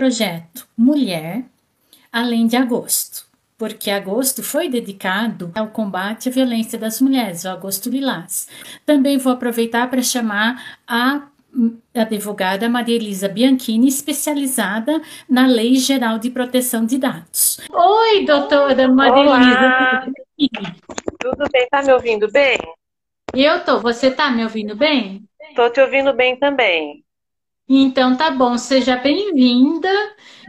projeto Mulher, além de agosto, porque agosto foi dedicado ao combate à violência das mulheres, o Agosto Lilás. Também vou aproveitar para chamar a advogada Maria Elisa Bianchini, especializada na Lei Geral de Proteção de Dados. Oi, doutora Maria Elisa. Olá, tudo bem? Tá me ouvindo bem? Você tá me ouvindo bem? Tô te ouvindo bem também. Então tá bom, seja bem-vinda.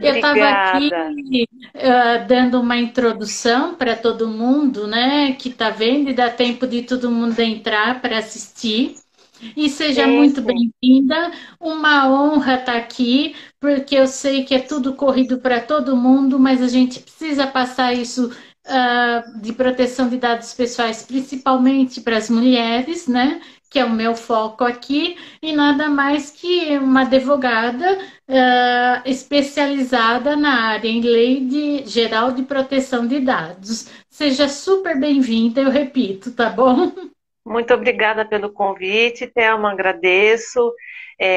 Eu estava aqui Obrigada. dando uma introdução para todo mundo, né, que está vendo e dá tempo de todo mundo entrar para assistir. E seja Sim, muito sim. bem-vinda. Uma honra estar aqui, porque eu sei que é tudo corrido para todo mundo, mas a gente precisa passar isso de proteção de dados pessoais, principalmente para as mulheres, né? Que é o meu foco aqui, e nada mais que uma advogada especializada na área em geral de proteção de dados. Seja super bem-vinda, eu repito, tá bom? Muito obrigada pelo convite, Thelma, agradeço.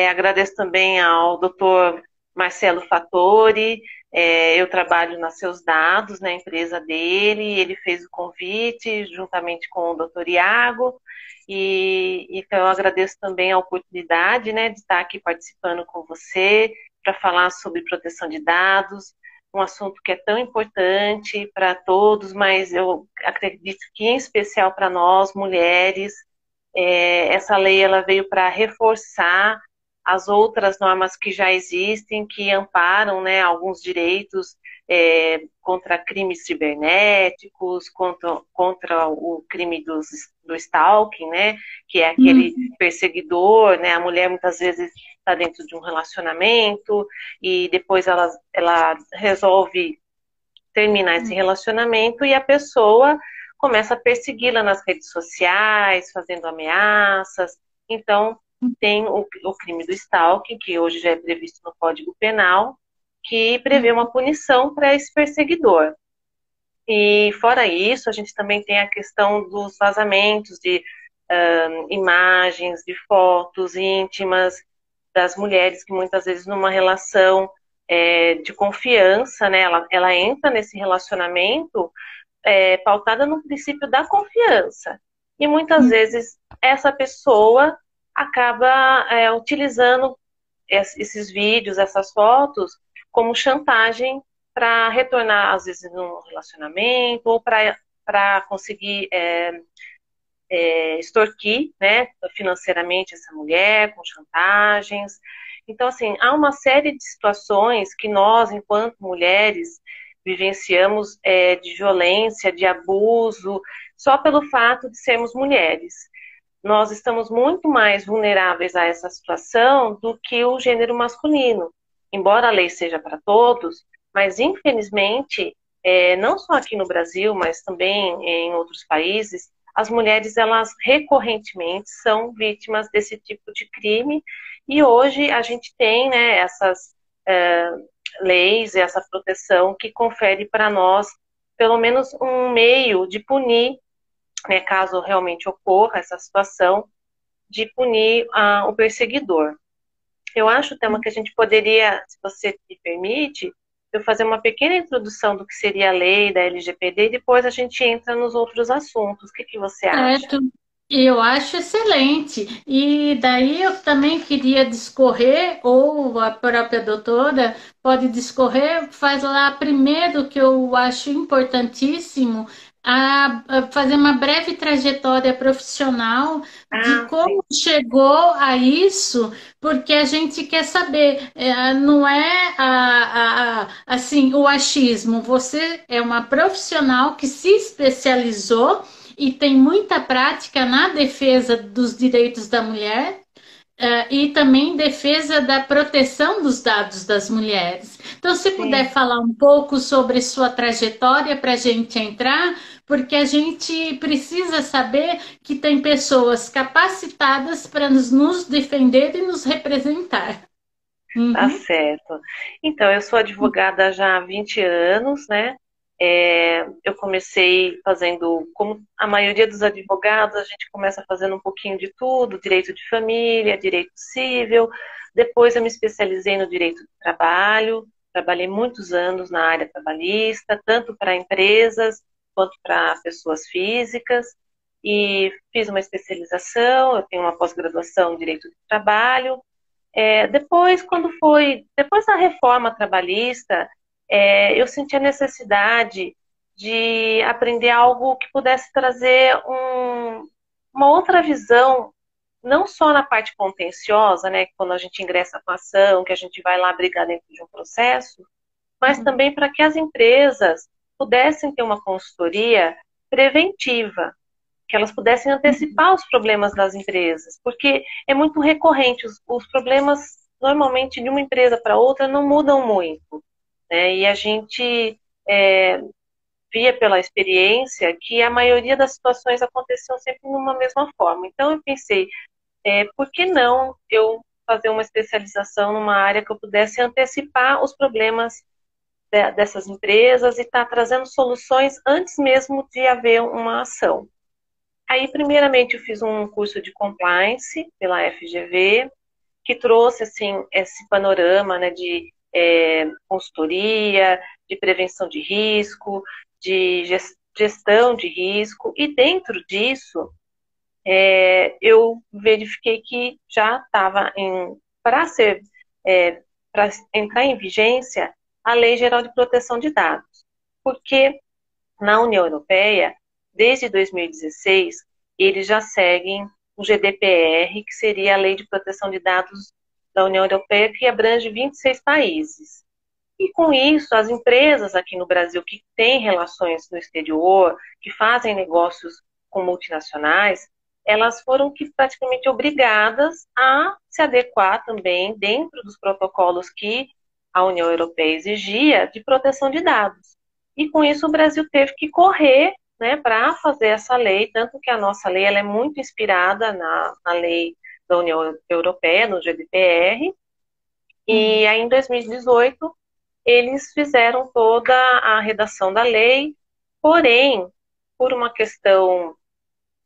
Agradeço também ao doutor Marcelo Fattori. Eu trabalho na Seus Dados, na empresa dele. Ele fez o convite juntamente com o doutor Iago. E então eu agradeço também a oportunidade, né, de estar aqui participando com você para falar sobre proteção de dados, um assunto que é tão importante para todos, mas eu acredito que em especial para nós, mulheres, essa lei ela veio para reforçar as outras normas que já existem, que amparam, né, alguns direitos contra crimes cibernéticos, contra o crime do stalking, né, que é aquele perseguidor, né, a mulher muitas vezes está dentro de um relacionamento e depois ela resolve terminar esse relacionamento e a pessoa começa a persegui-la nas redes sociais, fazendo ameaças. Então, tem o crime do stalking, que hoje já é previsto no Código Penal, que prevê uma punição para esse perseguidor. E fora isso, a gente também tem a questão dos vazamentos de imagens, de fotos íntimas das mulheres que muitas vezes numa relação de confiança, né, ela entra nesse relacionamento pautada no princípio da confiança. E muitas vezes essa pessoa acaba utilizando esses vídeos, essas fotos, como chantagem para retornar, às vezes, num relacionamento ou para conseguir extorquir, né, financeiramente essa mulher com chantagens. Então, assim, há uma série de situações que nós, enquanto mulheres, vivenciamos de violência, de abuso, só pelo fato de sermos mulheres. Nós estamos muito mais vulneráveis a essa situação do que o gênero masculino. Embora a lei seja para todos, mas infelizmente, não só aqui no Brasil, mas também em outros países, as mulheres, elas recorrentemente são vítimas desse tipo de crime e hoje a gente tem, né, essas leis, essa proteção que confere para nós pelo menos um meio de punir, né, caso realmente ocorra essa situação, de punir o perseguidor. Eu acho, Thelma, que a gente poderia, se você me permite, eu fazer uma pequena introdução do que seria a lei da LGPD e depois a gente entra nos outros assuntos. O que você acha? Certo, eu acho excelente. E daí eu também queria discorrer, ou a própria doutora pode discorrer, faz lá primeiro que eu acho importantíssimo, a fazer uma breve trajetória profissional de Ah, sim. como chegou a isso, porque a gente quer saber, não é assim o achismo. Você é uma profissional que se especializou e tem muita prática na defesa dos direitos da mulher, e também defesa da proteção dos dados das mulheres. Então, se puder Sim. falar um pouco sobre sua trajetória para a gente entrar, porque a gente precisa saber que tem pessoas capacitadas para nos defender e nos representar. Tá Uhum. certo. Então, eu sou advogada já há 20 anos, né? Eu comecei fazendo, como a maioria dos advogados, a gente começa fazendo um pouquinho de tudo, direito de família, direito civil. Depois eu me especializei no direito do trabalho, Trabalhei muitos anos na área trabalhista, tanto para empresas quanto para pessoas físicas, e fiz uma especialização, eu tenho uma pós-graduação em Direito do Trabalho. Depois da reforma trabalhista, eu senti a necessidade de aprender algo que pudesse trazer uma outra visão, não só na parte contenciosa, né, quando a gente ingressa com a ação, que a gente vai lá brigar dentro de um processo, mas também para que as empresas pudessem ter uma consultoria preventiva, que elas pudessem antecipar os problemas das empresas, porque é muito recorrente, os problemas normalmente de uma empresa para outra não mudam muito, né? E a gente via pela experiência que a maioria das situações aconteciam sempre numa mesma forma. Então eu pensei, por que não eu fazer uma especialização numa área que eu pudesse antecipar os problemas dessas empresas e estar trazendo soluções antes mesmo de haver uma ação. Aí, primeiramente, eu fiz um curso de compliance pela FGV, que trouxe assim esse panorama, né, de consultoria, de prevenção de risco, de gestão de risco, e dentro disso eu verifiquei que já estava para entrar em vigência a Lei Geral de Proteção de Dados, porque na União Europeia, desde 2016, eles já seguem o GDPR, que seria a Lei de Proteção de Dados da União Europeia, que abrange 26 países. E com isso, as empresas aqui no Brasil que têm relações no exterior, que fazem negócios com multinacionais, elas foram praticamente obrigadas a se adequar também dentro dos protocolos que a União Europeia exigia de proteção de dados. E com isso o Brasil teve que correr, né, para fazer essa lei, tanto que a nossa lei ela é muito inspirada na lei da União Europeia, no GDPR, e aí em 2018 eles fizeram toda a redação da lei, porém, por uma questão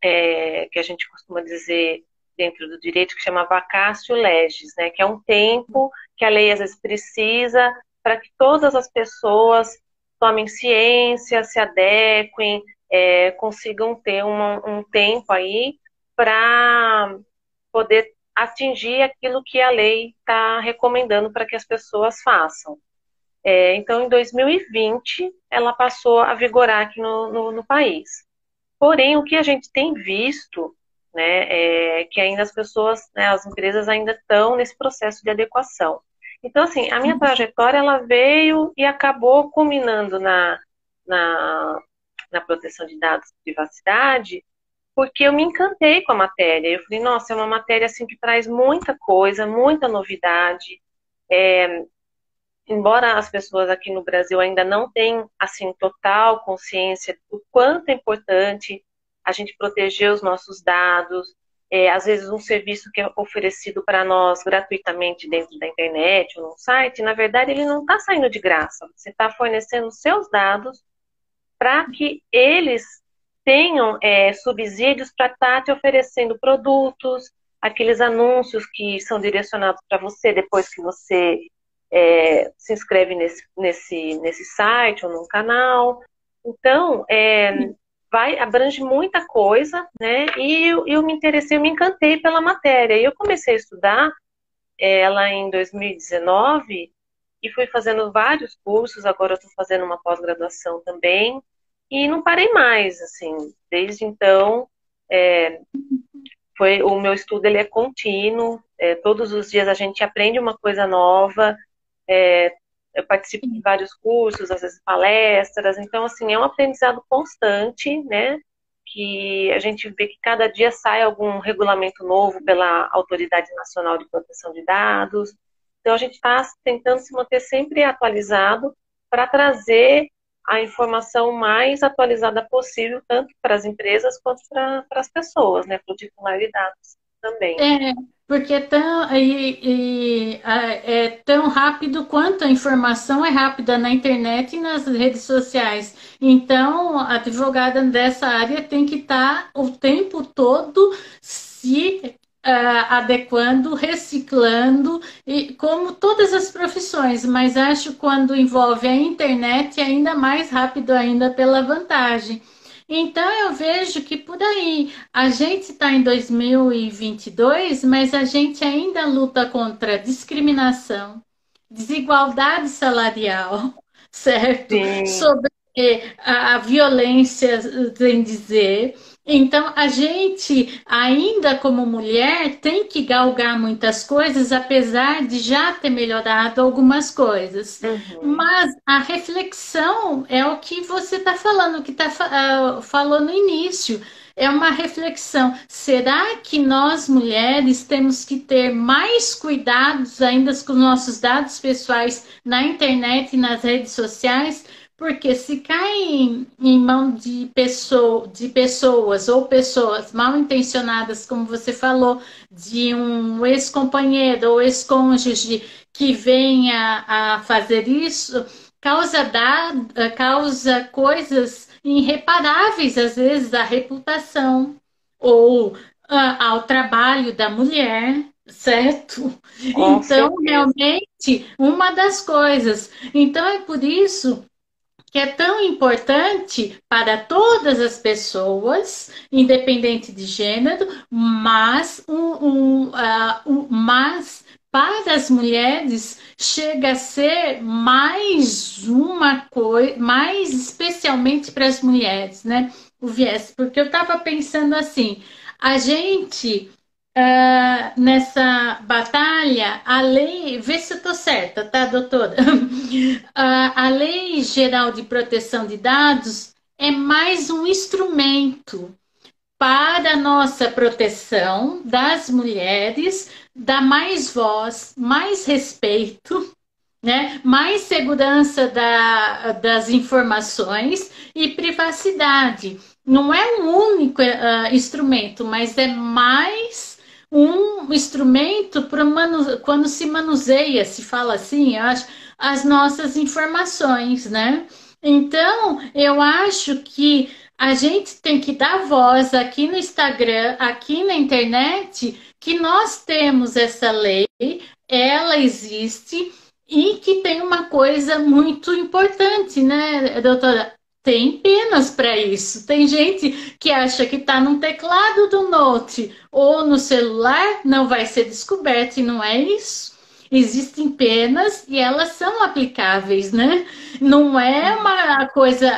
que a gente costuma dizer dentro do direito, que chama vacatio legis, né, que é um tempo que a lei às vezes precisa para que todas as pessoas tomem ciência, se adequem, consigam ter um tempo aí para poder atingir aquilo que a lei está recomendando para que as pessoas façam. Então, em 2020, ela passou a vigorar aqui no país. Porém, o que a gente tem visto, né, é que ainda as pessoas, né, as empresas ainda estão nesse processo de adequação. Então, assim, a minha trajetória, ela veio e acabou culminando na proteção de dados de privacidade, porque eu me encantei com a matéria. Eu falei, nossa, é uma matéria, assim, que traz muita coisa, muita novidade. Embora as pessoas aqui no Brasil ainda não tenham, assim, total consciência do quanto é importante a gente proteger os nossos dados, às vezes um serviço que é oferecido para nós gratuitamente dentro da internet ou no site, na verdade ele não está saindo de graça, você está fornecendo seus dados para que eles tenham subsídios para estar te oferecendo produtos, aqueles anúncios que são direcionados para você depois que você se inscreve nesse site ou num canal. Então, abrange muita coisa, né? E eu me interessei, eu me encantei pela matéria. E eu comecei a estudar ela em 2019 e fui fazendo vários cursos. Agora eu estou fazendo uma pós-graduação também. E não parei mais, assim. Desde então, o meu estudo ele é contínuo. Todos os dias a gente aprende uma coisa nova. Eu participo de vários cursos, às vezes palestras, então assim, é um aprendizado constante, né, que a gente vê que cada dia sai algum regulamento novo pela Autoridade Nacional de Proteção de Dados, então a gente está tentando se manter sempre atualizado para trazer a informação mais atualizada possível, tanto para as empresas quanto para as pessoas, né, para o titular de dados também. Porque é tão rápido quanto a informação é rápida na internet e nas redes sociais. Então, a advogada dessa área tem que estar o tempo todo se adequando, reciclando, e como todas as profissões, mas acho que quando envolve a internet é ainda mais rápido ainda pela vantagem. Então eu vejo que por aí a gente está em 2022, mas a gente ainda luta contra discriminação, desigualdade salarial, certo? Sim, Sobre a violência, em dizer. Então, a gente, ainda como mulher, tem que galgar muitas coisas, apesar de já ter melhorado algumas coisas. uhum, Mas a reflexão é o que você está falando, o que falou no início. É uma reflexão. Será que nós mulheres temos que ter mais cuidados ainda com nossos dados pessoais na internet e nas redes sociais? Porque se cai em mão de pessoas ou pessoas mal intencionadas, como você falou, de um ex-companheiro ou ex-cônjuge que venha a fazer isso, causa coisas irreparáveis, às vezes, à reputação ou ao trabalho da mulher, certo? com Então, certeza. realmente, uma das coisas. Então, é por isso que é tão importante para todas as pessoas, independente de gênero, mas para as mulheres chega a ser mais uma coisa, mais especialmente para as mulheres, né? O viés, porque eu estava pensando assim, a gente nessa batalha, a lei, vê se eu estou certa, tá, doutora? A Lei Geral de Proteção de Dados é mais um instrumento para a nossa proteção das mulheres, dar mais voz, mais respeito, né? Mais segurança das informações e privacidade. Não é um único instrumento, mas é mais um instrumento para quando se manuseia, se fala assim, eu acho, as nossas informações, né? Então, eu acho que a gente tem que dar voz aqui no Instagram, aqui na internet, que nós temos essa lei, ela existe e que tem uma coisa muito importante, né, doutora? Tem penas para isso. Tem gente que acha que está no teclado do Note ou no celular, não vai ser descoberto, e não é isso. Existem penas e elas são aplicáveis, né? Não é uma coisa.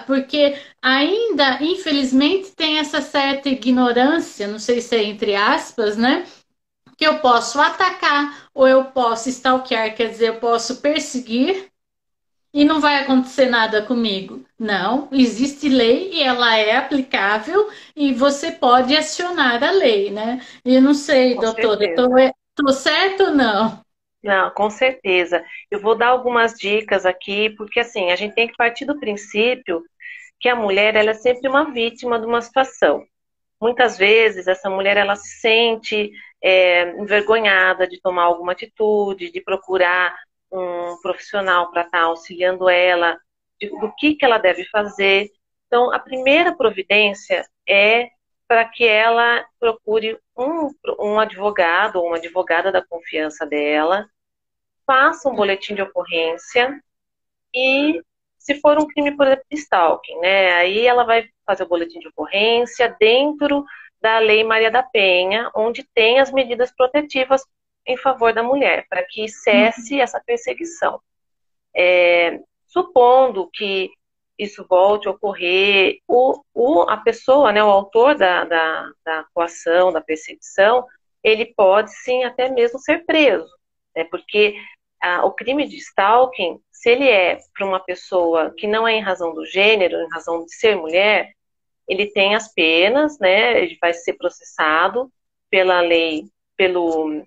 Porque ainda, infelizmente, tem essa certa ignorância, não sei se é entre aspas, né? Que eu posso atacar ou eu posso stalkear, quer dizer, eu posso perseguir e não vai acontecer nada comigo. Não, existe lei e ela é aplicável e você pode acionar a lei, né? Eu não sei, Com doutora, certeza. tô certo ou não? Não, com certeza. Eu vou dar algumas dicas aqui, porque assim, a gente tem que partir do princípio que a mulher ela é sempre uma vítima de uma situação. Muitas vezes essa mulher ela se sente envergonhada de tomar alguma atitude, de procurar um profissional para estar auxiliando ela, do que ela deve fazer. Então, a primeira providência é para que ela procure um advogado ou uma advogada da confiança dela, faça um boletim de ocorrência e, se for um crime, por exemplo, de stalking, né? Aí ela vai fazer o boletim de ocorrência dentro da Lei Maria da Penha, onde tem as medidas protetivas em favor da mulher, para que cesse essa perseguição. Supondo que isso volte a ocorrer, a pessoa, né, o autor da coação, da perseguição, ele pode sim até mesmo ser preso, né, porque o crime de stalking, se ele é para uma pessoa que não é em razão do gênero, em razão de ser mulher, ele tem as penas, né, ele vai ser processado pela lei, pelo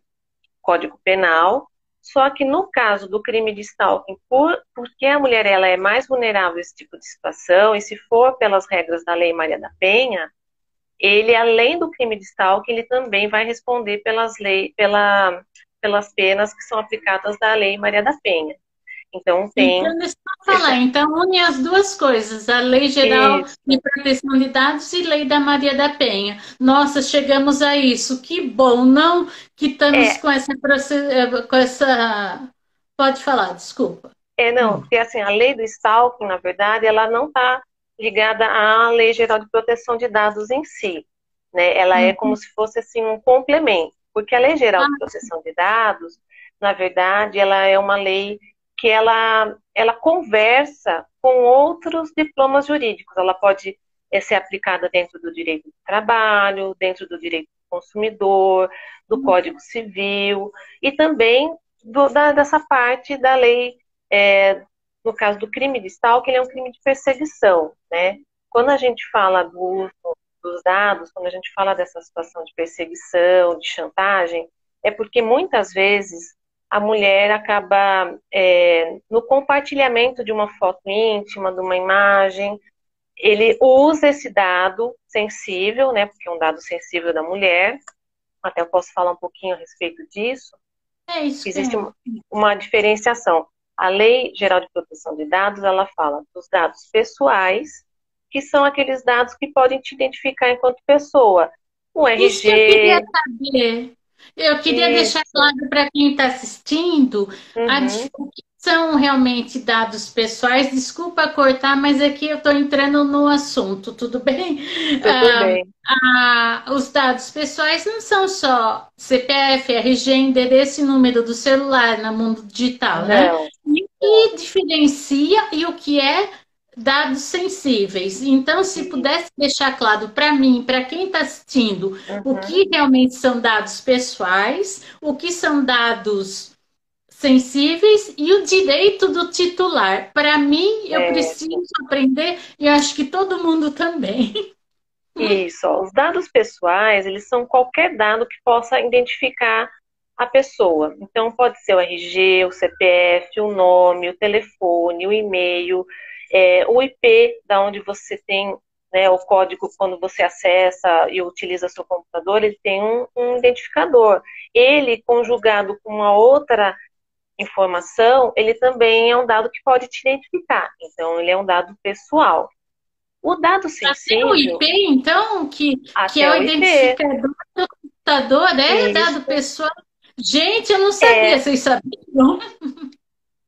Código Penal. Só que no caso do crime de stalking, porque a mulher ela é mais vulnerável a esse tipo de situação, e se for pelas regras da Lei Maria da Penha, ele, além do crime de stalking, ele também vai responder pelas pelas penas que são aplicadas da Lei Maria da Penha. Então, tem Então, deixa eu falar. Então, une as duas coisas, a Lei Geral de isso. Proteção de Dados e Lei da Maria da Penha. Nossa, chegamos a isso. Que bom, não que estamos É, com com essa... Pode falar, desculpa. não, Hum. porque assim, a lei do stalking, na verdade, ela não está ligada à Lei Geral de Proteção de Dados em si, né? Ela é como Hum. se fosse assim um complemento, porque a Lei Geral de Ah, Proteção de Dados, na verdade, ela é uma lei que ela conversa com outros diplomas jurídicos. Ela pode ser aplicada dentro do direito do trabalho, dentro do direito do consumidor, do Código Civil e também dessa parte da lei, é, no caso do crime de stalking, ele é um crime de perseguição, né? Quando a gente fala do uso dos dados, quando a gente fala dessa situação de perseguição, de chantagem, é porque muitas vezes a mulher acaba, no compartilhamento de uma foto íntima, de uma imagem, ele usa esse dado sensível, né? Porque é um dado sensível da mulher, até eu posso falar um pouquinho a respeito disso. é isso que Existe é. uma diferenciação. A Lei Geral de Proteção de Dados, ela fala dos dados pessoais, que são aqueles dados que podem te identificar enquanto pessoa. O Isso que eu queria RG, saber. Eu queria deixar isso. claro para quem está assistindo Uhum, o que são realmente dados pessoais. Desculpa cortar, mas aqui eu estou entrando no assunto, tudo bem? tudo bem. Os dados pessoais não são só CPF, RG, endereço e número do celular no mundo digital, né? Não, E o que diferencia e o que é dados sensíveis. Então, se isso. pudesse deixar claro para mim, para quem está assistindo, o Uhum, que realmente são dados pessoais, o que são dados sensíveis e o direito do titular. Para mim, eu certo. preciso aprender e eu acho que todo mundo também. Isso, ó. Os dados pessoais, eles são qualquer dado que possa identificar a pessoa. Então, pode ser o RG, o CPF, o nome, o telefone, o e-mail, o IP, da onde você tem, né, o código quando você acessa e utiliza seu computador, ele tem um identificador. Ele, conjugado com uma outra informação, ele também é um dado que pode te identificar. Então, ele é um dado pessoal. O dado Até o IP, sensível, então, que é até o o IP. identificador do computador, é dado Isso. pessoal. Gente, eu não sabia, É, vocês sabiam?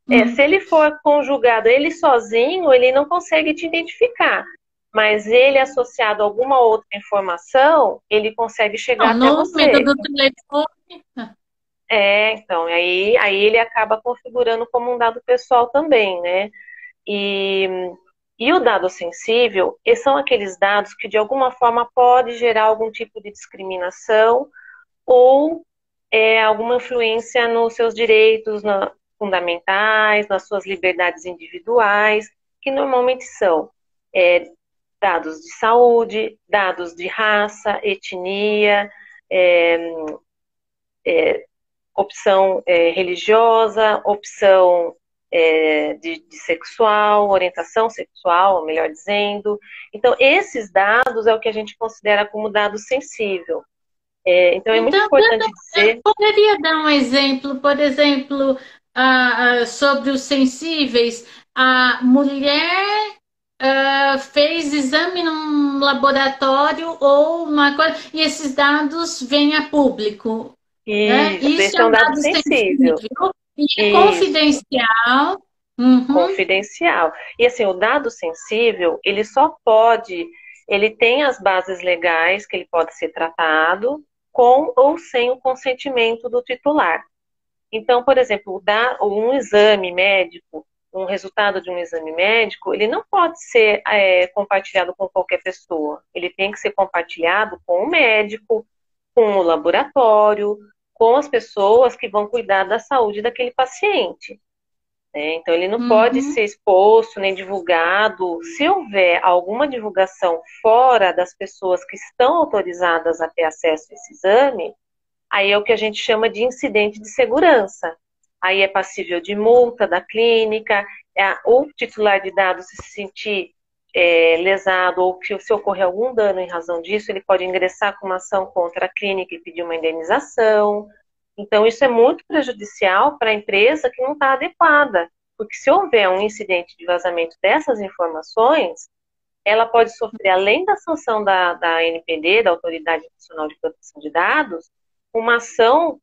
se Hum. ele for conjugado ele sozinho, ele não consegue te identificar. Mas ele associado a alguma outra informação, ele consegue chegar Não, até número você. do telefone. Então, aí ele acaba configurando como um dado pessoal também, né? E, e o dado sensível, são aqueles dados que de alguma forma pode gerar algum tipo de discriminação ou alguma influência nos seus direitos fundamentais, nas suas liberdades individuais, que normalmente são é, dados de saúde, dados de raça, etnia, é, opção religiosa, opção de sexual, orientação sexual, melhor dizendo. Então, esses dados é o que a gente considera como dado sensível. Então, é muito Então, importante dizer. poderia dar um exemplo, por exemplo, sobre os sensíveis. A mulher fez exame num laboratório ou uma coisa, e esses dados vêm a público, né? Isso, Isso esse é é um um dado dado sensível. sensível e é Isso, confidencial. Uhum. confidencial. E assim, o dado sensível, ele só pode, ele tem as bases legais que ele pode ser tratado com ou sem o consentimento do titular. Então, por exemplo, um exame médico, um resultado de um exame médico, ele não pode ser compartilhado com qualquer pessoa. Ele tem que ser compartilhado com o médico, com o laboratório, com as pessoas que vão cuidar da saúde daquele paciente. Né? Então, ele não pode Uhum. ser exposto nem divulgado. Se houver alguma divulgação fora das pessoas que estão autorizadas a ter acesso a esse exame, aí é o que a gente chama de incidente de segurança. Aí é passível de multa da clínica, o titular de dados se sentir lesado ou que se ocorrer algum dano em razão disso, ele pode ingressar com uma ação contra a clínica e pedir uma indenização. Então, isso é muito prejudicial para a empresa que não está adequada, porque se houver um incidente de vazamento dessas informações, ela pode sofrer, além da sanção da ANPD, da Autoridade Nacional de Proteção de Dados, uma ação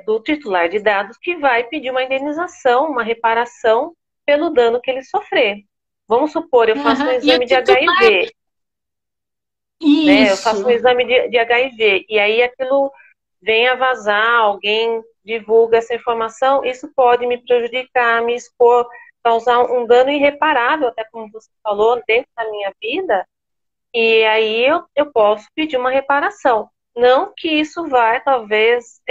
do titular de dados que vai pedir uma indenização, uma reparação pelo dano que ele sofrer. Vamos supor, eu faço um Aham. E o exame de titular, HIV, né? Eu faço um isso. exame de HIV, e aí aquilo vem a vazar, alguém divulga essa informação, isso pode me prejudicar, me expor, causar um dano irreparável, até como você falou, dentro da minha vida, e aí eu posso pedir uma reparação. Não que isso vai, talvez,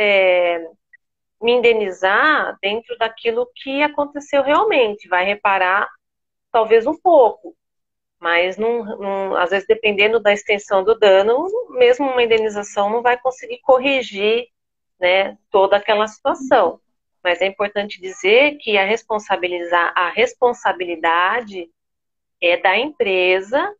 me indenizar dentro daquilo que aconteceu realmente, vai reparar talvez um pouco, mas às vezes dependendo da extensão do dano, mesmo uma indenização não vai conseguir corrigir, né, toda aquela situação. Mas é importante dizer que a responsabilidade é da empresa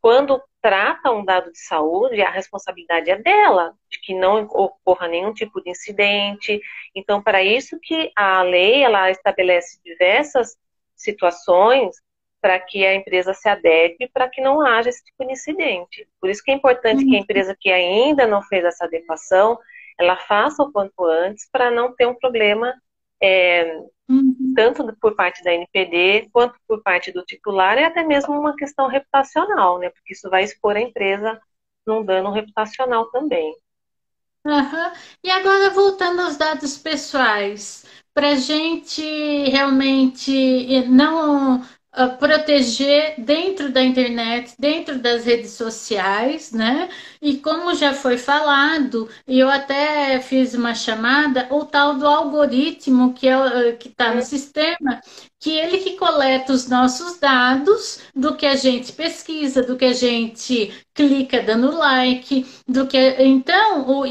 quando trata um dado de saúde, a responsabilidade é dela, de que não ocorra nenhum tipo de incidente. Então, para isso que a lei, ela estabelece diversas situações para que a empresa se adeque para que não haja esse tipo de incidente. Por isso que é importante que a empresa que ainda não fez essa adequação, ela faça o quanto antes para não ter um problema Uhum. tanto por parte da NPD quanto por parte do titular, é até mesmo uma questão reputacional, né? Porque isso vai expor a empresa num dano reputacional também. Aham. E agora, voltando aos dados pessoais, para a gente realmente não proteger dentro da internet, dentro das redes sociais, né? E como já foi falado, e eu até fiz uma chamada, o tal do algoritmo que está no Hum, sistema, que ele que coleta os nossos dados do que a gente pesquisa, do que a gente clica dando like, do que então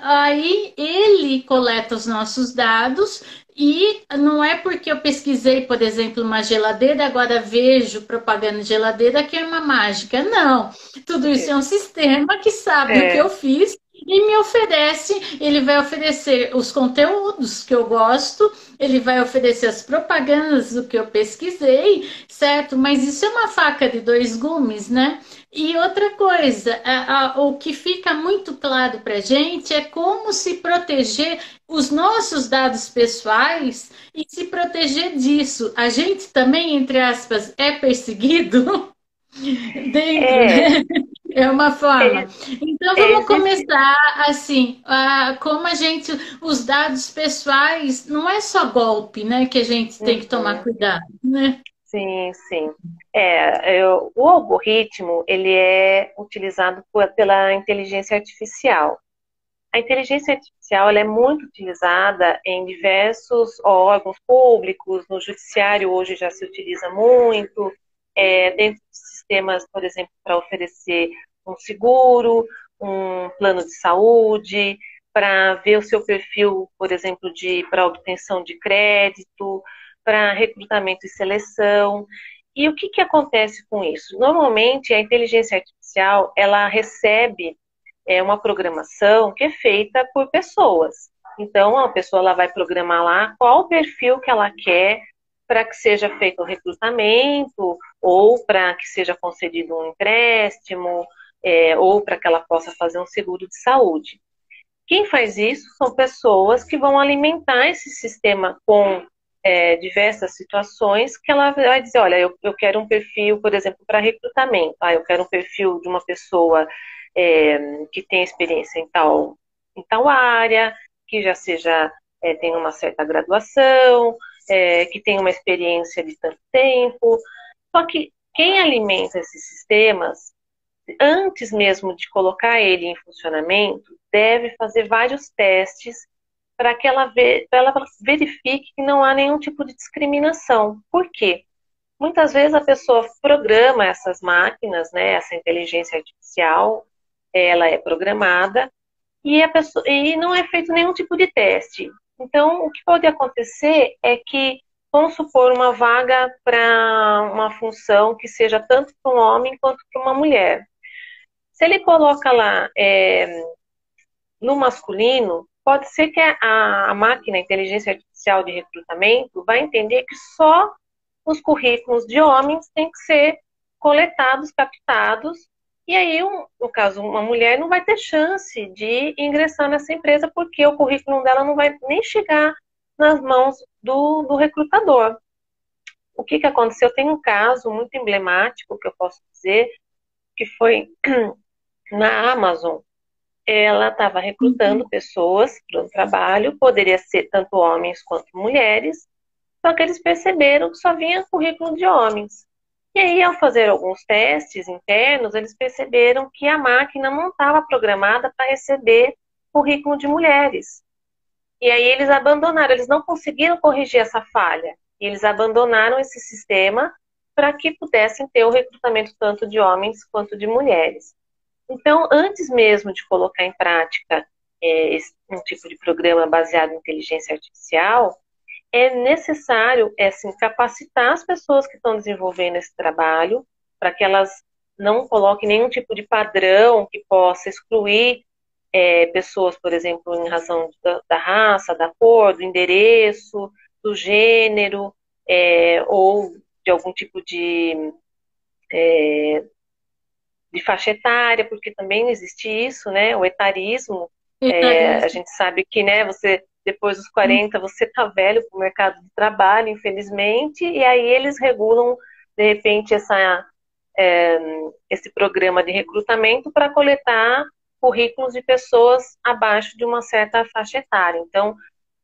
aí ele coleta os nossos dados e não é porque eu pesquisei, por exemplo, uma geladeira, agora vejo propaganda de geladeira que é uma mágica. Não, tudo isso é um sistema que sabe o que é, eu fiz e me oferece, ele vai oferecer os conteúdos que eu gosto, ele vai oferecer as propagandas do que eu pesquisei, certo? Mas isso é uma faca de dois gumes, né? E outra coisa, o que fica muito claro para a gente é como se proteger os nossos dados pessoais e se proteger disso. A gente também, entre aspas, é perseguido dentro, é, né? É uma forma. é, Então vamos existe, começar assim, como a gente, os dados pessoais, não é só golpe, né, que a gente tem que tomar uhum, cuidado, né? sim, sim. O algoritmo, ele é utilizado pela inteligência artificial. A inteligência artificial ela é muito utilizada em diversos órgãos públicos, no judiciário hoje já se utiliza muito, dentro de sistemas, por exemplo, para oferecer um seguro, um plano de saúde, para ver o seu perfil, por exemplo, para obtenção de crédito, para recrutamento e seleção. E o que, que acontece com isso? Normalmente a inteligência artificial ela recebe uma programação que é feita por pessoas. Então, a pessoa ela vai programar lá qual o perfil que ela quer para que seja feito o recrutamento, ou para que seja concedido um empréstimo, ou para que ela possa fazer um seguro de saúde. Quem faz isso são pessoas que vão alimentar esse sistema com diversas situações que ela vai dizer, olha, eu quero um perfil, por exemplo, para recrutamento, eu quero um perfil de uma pessoa que tem experiência em tal área, que já seja, tem uma certa graduação, que tem uma experiência de tanto tempo. Só que quem alimenta esses sistemas, antes mesmo de colocar ele em funcionamento, deve fazer vários testes para que ela verifique que não há nenhum tipo de discriminação. Por quê? Muitas vezes a pessoa programa essas máquinas, né, essa inteligência artificial, ela é programada e não é feito nenhum tipo de teste. Então, o que pode acontecer é que, vamos supor, uma vaga para uma função que seja tanto para um homem quanto para uma mulher. Se ele coloca lá no masculino, pode ser que a máquina, a inteligência artificial de recrutamento vai entender que só os currículos de homens têm que ser coletados, captados, e aí, no caso, uma mulher não vai ter chance de ingressar nessa empresa porque o currículo dela não vai nem chegar nas mãos do recrutador. O que aconteceu? Tem um caso muito emblemático que eu posso dizer, que foi na Amazon. Ela estava recrutando pessoas para o trabalho, poderia ser tanto homens quanto mulheres, só que eles perceberam que só vinha currículo de homens. E aí, ao fazer alguns testes internos, eles perceberam que a máquina não estava programada para receber currículo de mulheres. E aí eles abandonaram, eles não conseguiram corrigir essa falha. E eles abandonaram esse sistema para que pudessem ter o recrutamento tanto de homens quanto de mulheres. Então, antes mesmo de colocar em prática um tipo de programa baseado em inteligência artificial, é necessário assim, capacitar as pessoas que estão desenvolvendo esse trabalho para que elas não coloquem nenhum tipo de padrão que possa excluir pessoas, por exemplo, em razão da raça, da cor, do endereço, do gênero, ou de algum tipo de faixa etária, porque também existe isso, né? O etarismo. A gente sabe que, né, você, depois dos 40, você tá velho para o mercado de trabalho, infelizmente, e aí eles regulam, de repente, esse programa de recrutamento para coletar currículos de pessoas abaixo de uma certa faixa etária. Então,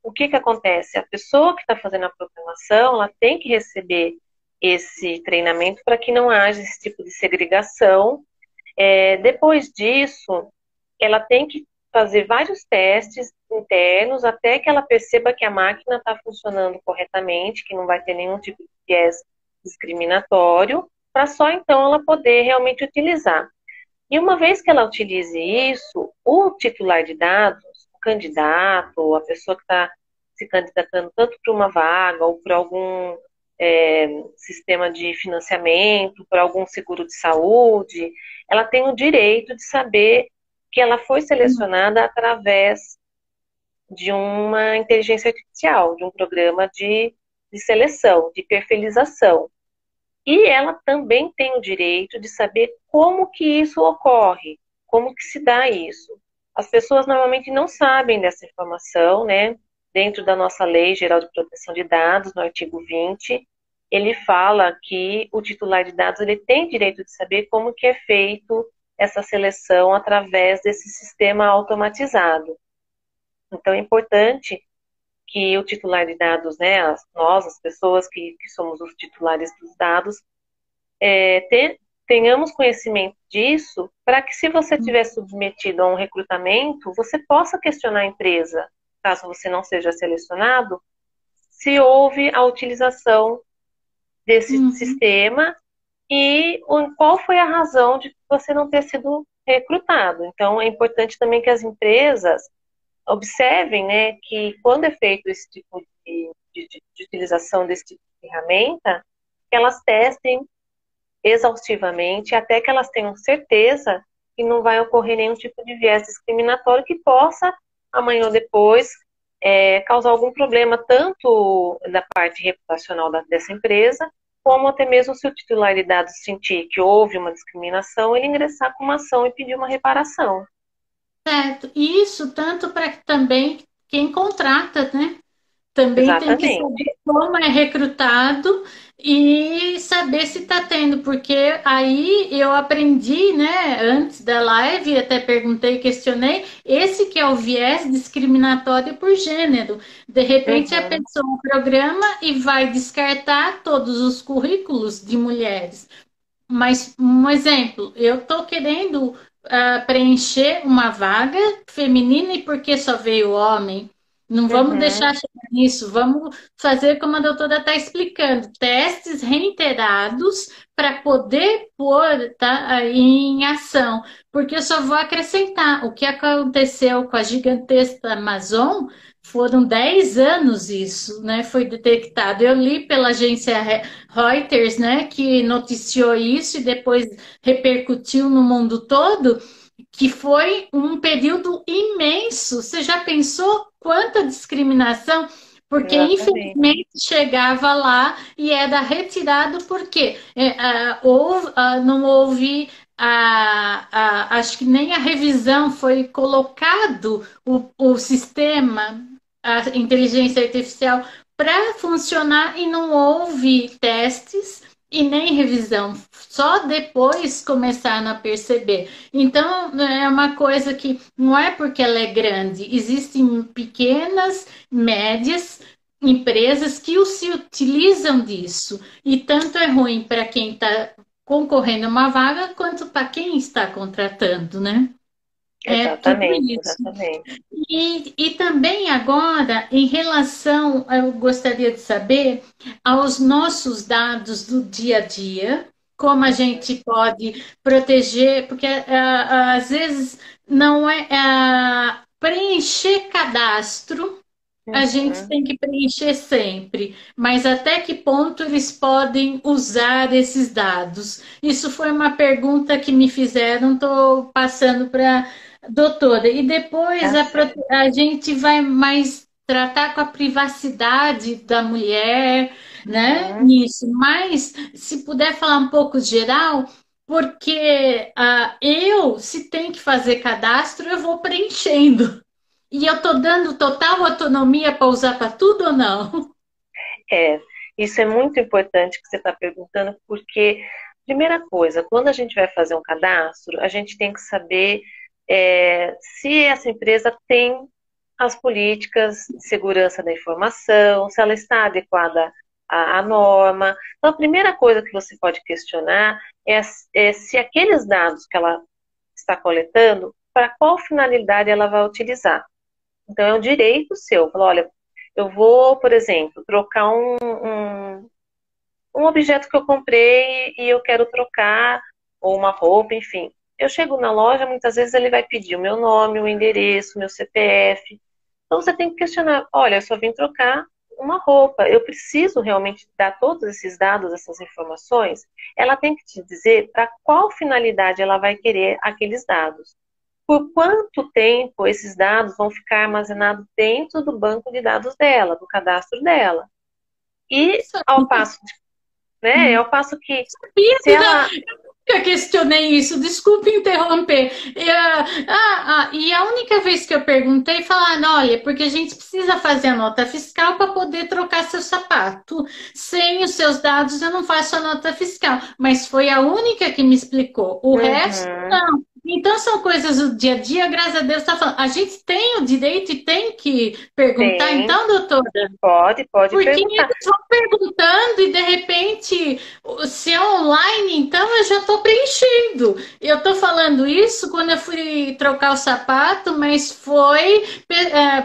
o que acontece? A pessoa que está fazendo a programação, ela tem que receber esse treinamento para que não haja esse tipo de segregação. Depois disso, ela tem que fazer vários testes internos até que ela perceba que a máquina está funcionando corretamente, que não vai ter nenhum tipo de viés discriminatório, para só então ela poder realmente utilizar. E uma vez que ela utilize isso, o titular de dados, o candidato, a pessoa que está se candidatando tanto para uma vaga ou para algum sistema de financiamento, para algum seguro de saúde, ela tem o direito de saber que ela foi selecionada através de uma inteligência artificial, de um programa de seleção, de perfilização. E ela também tem o direito de saber como que isso ocorre, como que se dá isso. As pessoas normalmente não sabem dessa informação, né? Dentro da nossa Lei Geral de Proteção de Dados, no artigo 20, ele fala que o titular de dados ele tem direito de saber como que é feito essa seleção através desse sistema automatizado. Então, é importante que o titular de dados, né, nós, as pessoas que somos os titulares dos dados, tenhamos conhecimento disso para que, se você estiver submetido a um recrutamento, você possa questionar a empresa, caso você não seja selecionado, se houve a utilização desse sistema e qual foi a razão de você não ter sido recrutado. Então, é importante também que as empresas observem, né, que quando é feito esse tipo de utilização desse tipo de ferramenta, que elas testem exaustivamente até que elas tenham certeza que não vai ocorrer nenhum tipo de viés discriminatório que possa, amanhã ou depois, causar algum problema, tanto da parte reputacional dessa empresa, como até mesmo se o titular de dados sentir que houve uma discriminação, ele ingressar com uma ação e pedir uma reparação. Certo. Isso tanto para também quem contrata, né? Também tem que Exatamente. saber como é recrutado e saber se está tendo, porque aí eu aprendi, né, antes da live, até perguntei, questionei, esse que é o viés discriminatório por gênero. De repente a pessoa programa e vai descartar todos os currículos de mulheres. Mas, um exemplo, eu estou querendo preencher uma vaga feminina e porque só veio homem. Não vamos deixar chegar nisso, vamos fazer como a doutora está explicando, testes reiterados para poder pôr em ação, porque eu só vou acrescentar o que aconteceu com a gigantesca Amazon. Foram 10 anos isso, né? Foi detectado. Eu li pela agência Reuters, né, que noticiou isso e depois repercutiu no mundo todo, que foi um período imenso. Você já pensou quanta discriminação? porque exatamente. infelizmente chegava lá e era retirado porque não houve acho que nem a revisão foi colocado o sistema, a inteligência artificial para funcionar e não houve testes e nem revisão. Só depois começaram a perceber. Então, é uma coisa que não é porque ela é grande, existem pequenas, médias empresas que se utilizam disso. E tanto é ruim para quem está concorrendo a uma vaga, quanto para quem está contratando, né? É tudo Exatamente, isso. exatamente. E também agora, em relação, eu gostaria de saber aos nossos dados do dia a dia, como a gente pode proteger, porque às vezes não é preencher cadastro, a gente Uhum. tem que preencher sempre, mas até que ponto eles podem usar esses dados? Isso foi uma pergunta que me fizeram, estou passando para a doutora. E depois Tá certo. a gente vai mais tratar com a privacidade da mulher, né? Uhum. Nisso. Mas se puder falar um pouco geral, porque eu, se tem que fazer cadastro, eu vou preenchendo. E eu tô dando total autonomia para usar para tudo ou não? É, isso é muito importante que você está perguntando, porque, primeira coisa, quando a gente vai fazer um cadastro, a gente tem que saber se essa empresa tem as políticas de segurança da informação, se ela está adequada à norma. Então, a primeira coisa que você pode questionar é se aqueles dados que ela está coletando, para qual finalidade ela vai utilizar. Então, é um direito seu. Falar, olha, eu vou, por exemplo, trocar um objeto que eu comprei e eu quero trocar, ou uma roupa, enfim. Eu chego na loja, muitas vezes ele vai pedir o meu nome, o endereço, o meu CPF. Então, você tem que questionar, olha, eu só vim trocar uma roupa, eu preciso realmente dar todos esses dados, essas informações? Ela tem que te dizer para qual finalidade ela vai querer aqueles dados. Por quanto tempo esses dados vão ficar armazenados dentro do banco de dados dela, do cadastro dela. E Isso ao passo, né, ao passo que sabia, se ela nunca questionei isso, desculpe interromper. E a única vez que eu perguntei, falaram: olha, porque a gente precisa fazer a nota fiscal para poder trocar seu sapato. Sem os seus dados, eu não faço a nota fiscal. Mas foi a única que me explicou. O resto, uhum, não. Então, são coisas do dia a dia, graças a Deus, está falando. A gente tem o direito e tem que perguntar, tem, então, doutora. pode Porque perguntar. eles vão perguntando e de repente, se é online, então eu já estou preenchendo. Eu estou falando isso quando eu fui trocar o sapato, mas foi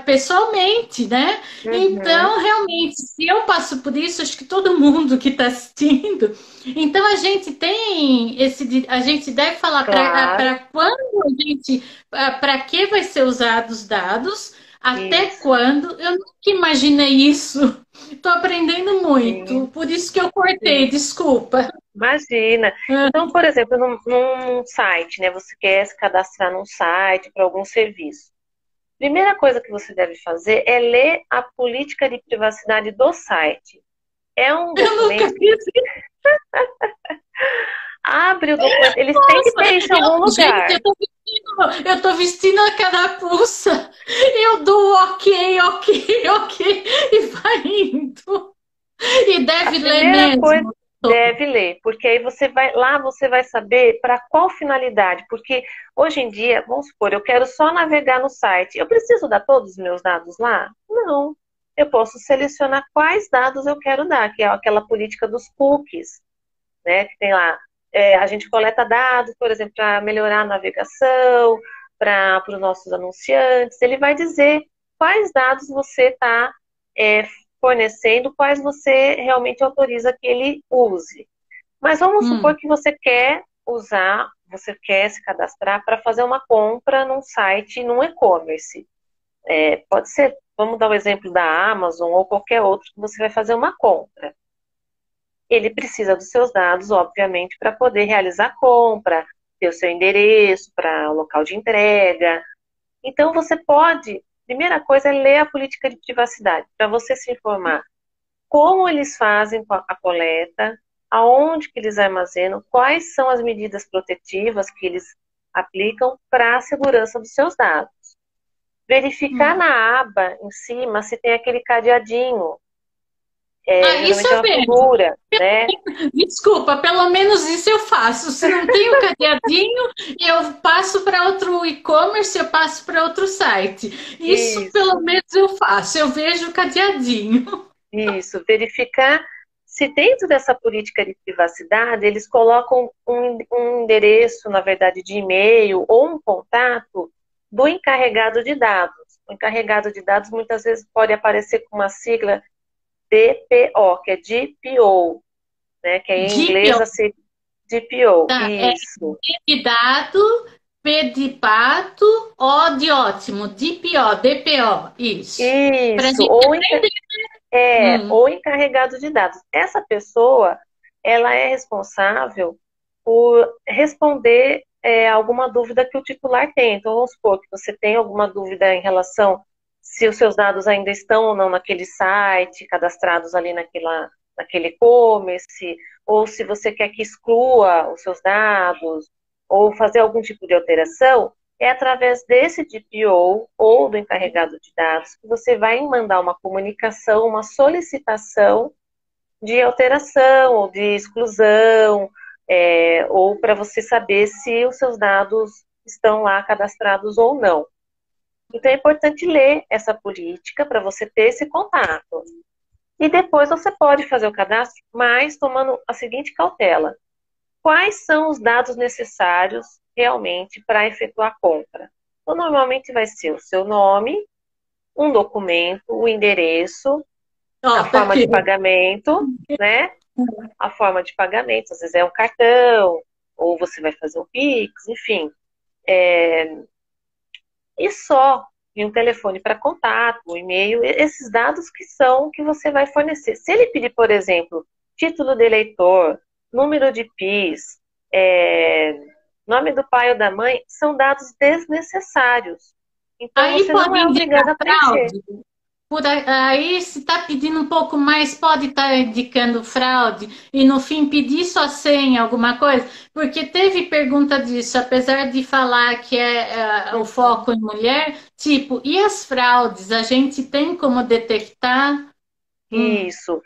pessoalmente, né? Uhum, Então, realmente, se eu passo por isso, acho que todo mundo que está assistindo. Então, a gente tem a gente deve falar claro, para quando a gente, para que vai ser usados os dados. Até isso, quando? Eu nunca imaginei isso. Estou aprendendo muito, sim, por isso que eu cortei, sim. desculpa. Imagina. Então, por exemplo, num site, né? Você quer se cadastrar num site para algum serviço. Primeira coisa que você deve fazer é ler a política de privacidade do site. É um Eu nunca documento que fiz isso. abre o documento, eles têm que ter isso em algum Gente, lugar. eu tô vestindo a carapuça. Eu dou ok, ok, ok, e vai indo. E A deve ler primeira coisa mesmo. deve ler, porque aí você vai lá, você vai saber para qual finalidade, porque hoje em dia, vamos supor, eu quero só navegar no site. Eu preciso dar todos os meus dados lá? Não. Eu posso selecionar quais dados eu quero dar, que é aquela política dos cookies, né? Que tem lá, a gente coleta dados, por exemplo, para melhorar a navegação, para os nossos anunciantes. Ele vai dizer quais dados você está fornecendo, quais você realmente autoriza que ele use. Mas vamos supor Hum, que você quer usar, você quer se cadastrar para fazer uma compra num site, num e-commerce. Pode ser, vamos dar o exemplo da Amazon ou qualquer outro que você vai fazer uma compra. Ele precisa dos seus dados, obviamente, para poder realizar a compra, ter o seu endereço para o local de entrega. Então, você pode Primeira coisa é ler a política de privacidade, para você se informar como eles fazem a coleta, aonde que eles armazenam, quais são as medidas protetivas que eles aplicam para a segurança dos seus dados. Verificar Hum. na aba em cima se tem aquele cadeadinho, Isso geralmente é eu uma vejo. figura, né? Desculpa, pelo menos isso eu faço. Se não tem o cadeadinho, eu passo para outro e-commerce, eu passo para outro site. Isso pelo Isso, menos eu faço. Eu vejo o cadeadinho. isso. Verificar se dentro dessa política de privacidade eles colocam um endereço, na verdade, de e-mail ou um contato do encarregado de dados. O encarregado de dados muitas vezes pode aparecer com uma sigla DPO, que é DPO, né? Que é em inglês DPO, assim, DPO. tá? É Isso, D de dado, P de pato, O de ótimo. DPO, DPO. Isso. Para a isso. gente aprender. Hum. Ou encarregado de dados. Essa pessoa, ela é responsável por responder alguma dúvida que o titular tem. Então, vamos supor que você tem alguma dúvida em relação se os seus dados ainda estão ou não naquele site, cadastrados ali naquele e-commerce, ou se você quer que exclua os seus dados, ou fazer algum tipo de alteração, é através desse DPO ou do encarregado de dados que você vai mandar uma comunicação, uma solicitação de alteração ou de exclusão, ou para você saber se os seus dados estão lá cadastrados ou não. Então é importante ler essa política para você ter esse contato. E depois você pode fazer o cadastro, mas tomando a seguinte cautela: quais são os dados necessários realmente para efetuar a compra? Então, normalmente vai ser o seu nome, um documento, o endereço, Ó, a tá forma aqui. de pagamento, né? A forma de pagamento, às vezes é um cartão, ou você vai fazer um Pix, enfim. E só, e um telefone para contato, um e-mail, esses dados que são que você vai fornecer. Se ele pedir, por exemplo, título de eleitor, número de PIS, nome do pai ou da mãe, são dados desnecessários. Então Aí você não pode é indicar obrigado a preencher. fraude. Aí, se está pedindo um pouco mais, pode estar indicando fraude e no fim pedir só senha, alguma coisa, porque teve pergunta disso, apesar de falar que é o Uhum. foco em mulher, tipo, e as fraudes? A gente tem como detectar? Hum. Isso.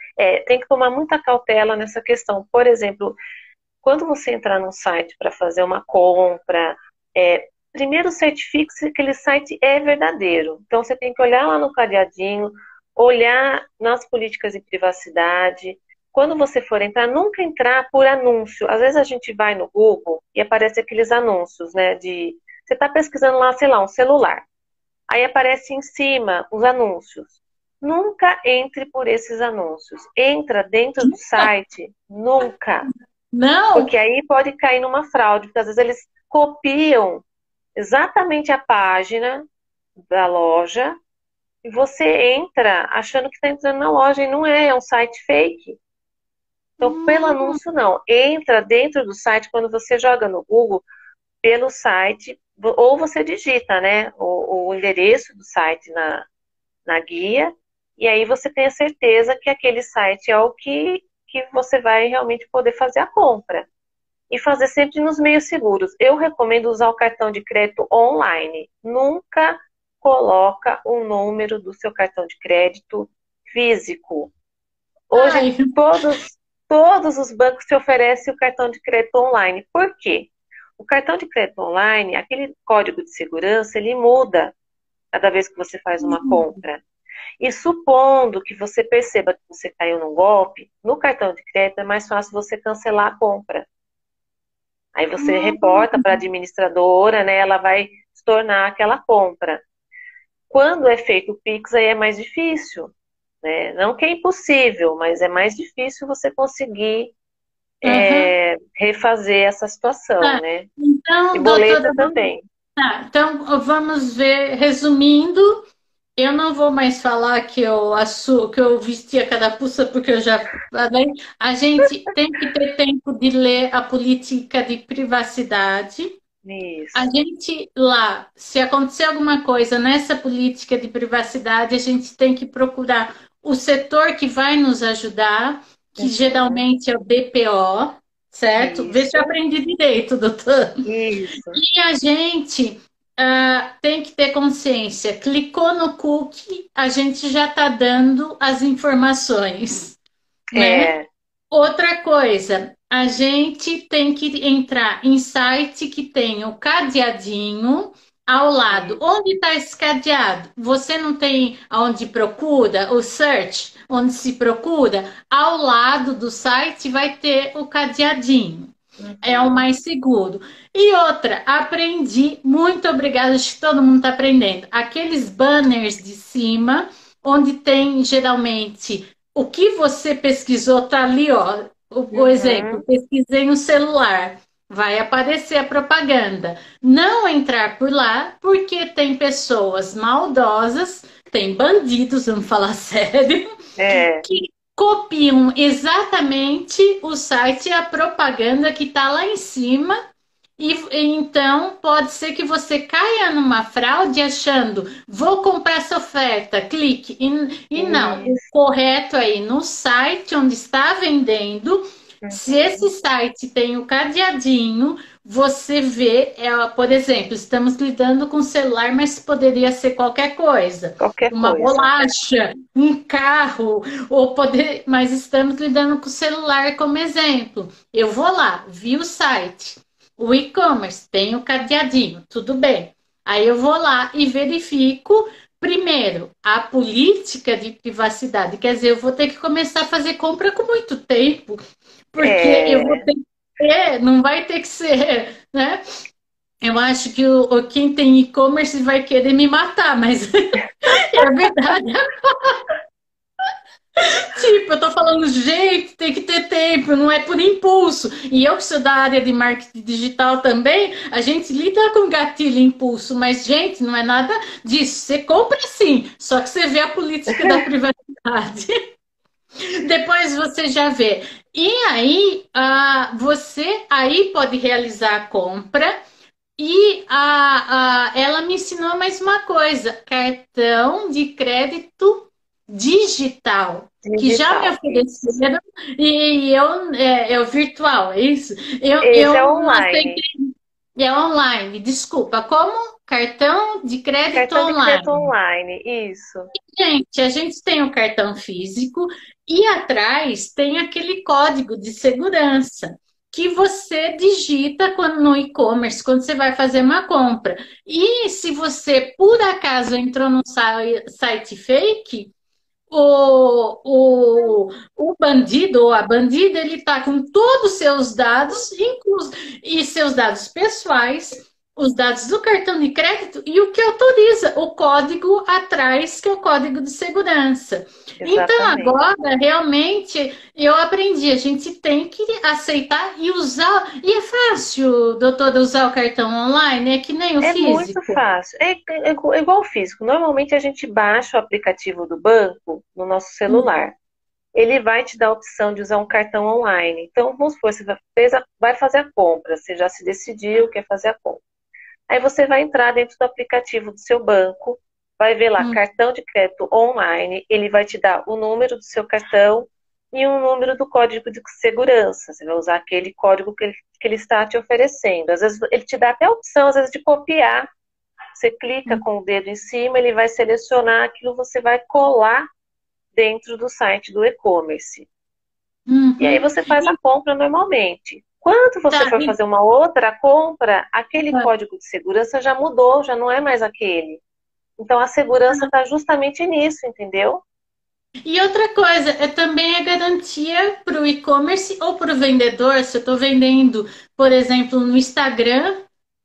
Tem que tomar muita cautela nessa questão. Por exemplo, quando você entrar num site para fazer uma compra, primeiro certifique se aquele site é verdadeiro. Então você tem que olhar lá no cadeadinho, olhar nas políticas de privacidade. Quando você for entrar, nunca entrar por anúncio. Às vezes a gente vai no Google e aparece aqueles anúncios, né? Você está pesquisando lá, sei lá, um celular. Aí aparece em cima os anúncios. Nunca entre por esses anúncios. Entra dentro do site, nunca. Não? Porque aí pode cair numa fraude, porque às vezes eles copiam exatamente a página da loja e você entra achando que está entrando na loja e não é, é um site fake. Então, pelo Hum. anúncio, não. Entra dentro do site, quando você joga no Google, pelo site, ou você digita, né, o endereço do site na guia, e aí você tem a certeza que aquele site é o que você vai realmente poder fazer a compra. E fazer sempre nos meios seguros. Eu recomendo usar o cartão de crédito online. Nunca coloca o número do seu cartão de crédito físico. Hoje Ai, todos os bancos te oferecem o cartão de crédito online. Por quê? O cartão de crédito online, aquele código de segurança, ele muda cada vez que você faz uma compra. E supondo que você perceba que você caiu num golpe, no cartão de crédito é mais fácil você cancelar a compra. Aí você reporta para a administradora, né? Ela vai estornar aquela compra. Quando é feito o Pix, aí é mais difícil, né? Não que é impossível, mas é mais difícil você conseguir aham. refazer essa situação, Tá. né? E Então, doutora, boleto também. tá. Então, vamos ver, resumindo. Eu não vou mais falar que eu vesti a carapuça, porque eu já falei. A gente tem que ter tempo de ler a política de privacidade. A Isso. gente lá, se acontecer alguma coisa nessa política de privacidade, a gente tem que procurar o setor que vai nos ajudar, que Uhum. geralmente é o BPO, certo? Vê se eu Isso. aprendi direito, doutor. Isso. E a gente tem que ter consciência. Clicou no cookie, a gente já está dando as informações, né? É. Outra coisa, a gente tem que entrar em site que tem o cadeadinho ao lado. Isso. Onde está esse cadeado? Você não tem onde procura, o search, onde se procura? Ao lado do site vai ter o cadeadinho. É o Uhum. mais seguro. E outra, aprendi, muito obrigada, acho que todo mundo está aprendendo. Aqueles banners de cima, onde tem geralmente o que você pesquisou, tá ali, ó. O exemplo, Uhum. pesquisei no celular. Vai aparecer a propaganda. Não entrar por lá, porque tem pessoas maldosas, tem bandidos, vamos falar sério, É. que copiam exatamente o site e a propaganda que está lá em cima. E então pode ser que você caia numa fraude achando vou comprar essa oferta, clique. E não, o Isso. correto aí no site onde está vendendo, se esse Uhum. site tem o cadeadinho, você vê, por exemplo, estamos lidando com celular, mas poderia ser qualquer coisa. Qualquer Uma coisa. bolacha, um carro, mas estamos lidando com o celular como exemplo. Eu vou lá, vi o site. O e-commerce tem o cadeadinho, tudo bem. Aí eu vou lá e verifico, primeiro, a política de privacidade. Quer dizer, eu vou ter que começar a fazer compra com muito tempo, porque eu vou É. ter que ter, não vai ter que ser, né? Eu acho que quem tem e-commerce vai querer me matar, mas é verdade. Tipo, eu tô falando, gente, tem que ter tempo, não é por impulso. E eu que sou da área de marketing digital também, a gente lida com gatilho e impulso, mas, gente, não é nada disso. Você compra sim, só que você vê a política da privacidade. Depois você já vê. E aí, você aí pode realizar a compra. E ela me ensinou mais uma coisa: cartão de crédito digital, que já me Digital. Isso. ofereceram, e é o virtual, é isso? Esse é Eu não online. aceitei, é online, desculpa, como cartão de crédito Cartão de crédito online. online. Isso. Gente, a gente tem o cartão físico e atrás tem aquele código de segurança que você digita quando no e-commerce, quando você vai fazer uma compra. E se você por acaso entrou no site fake, o bandido ou a bandida, ele está com todos os seus dados, e seus dados pessoais, os dados do cartão de crédito e o que autoriza, o código atrás, que é o código de segurança. Então, Exatamente. agora, realmente, eu aprendi, a gente tem que aceitar e usar. E é fácil, doutora, usar o cartão online, é que nem o É muito físico. fácil. É igual o físico. Normalmente a gente baixa o aplicativo do banco no nosso Hum, celular. Ele vai te dar a opção de usar um cartão online. Então, vamos supor, você vai fazer a compra, você já se decidiu, quer fazer a compra. Aí você vai entrar dentro do aplicativo do seu banco, vai ver lá hum, cartão de crédito online, ele vai te dar o número do seu cartão e o número do código de segurança. Você vai usar aquele código que ele está te oferecendo. Às vezes ele te dá até a opção, às vezes, de copiar. Você clica hum, com o dedo em cima, ele vai selecionar aquilo, você vai colar dentro do site do e-commerce. E aí uhum. você faz a compra normalmente. Quando você Tá, for fazer uma outra compra, aquele código de segurança já mudou, já não é mais aquele. Então a segurança está justamente nisso, entendeu? e outra coisa, também a garantia para o e-commerce ou para o vendedor. Se eu estou vendendo, por exemplo, no Instagram,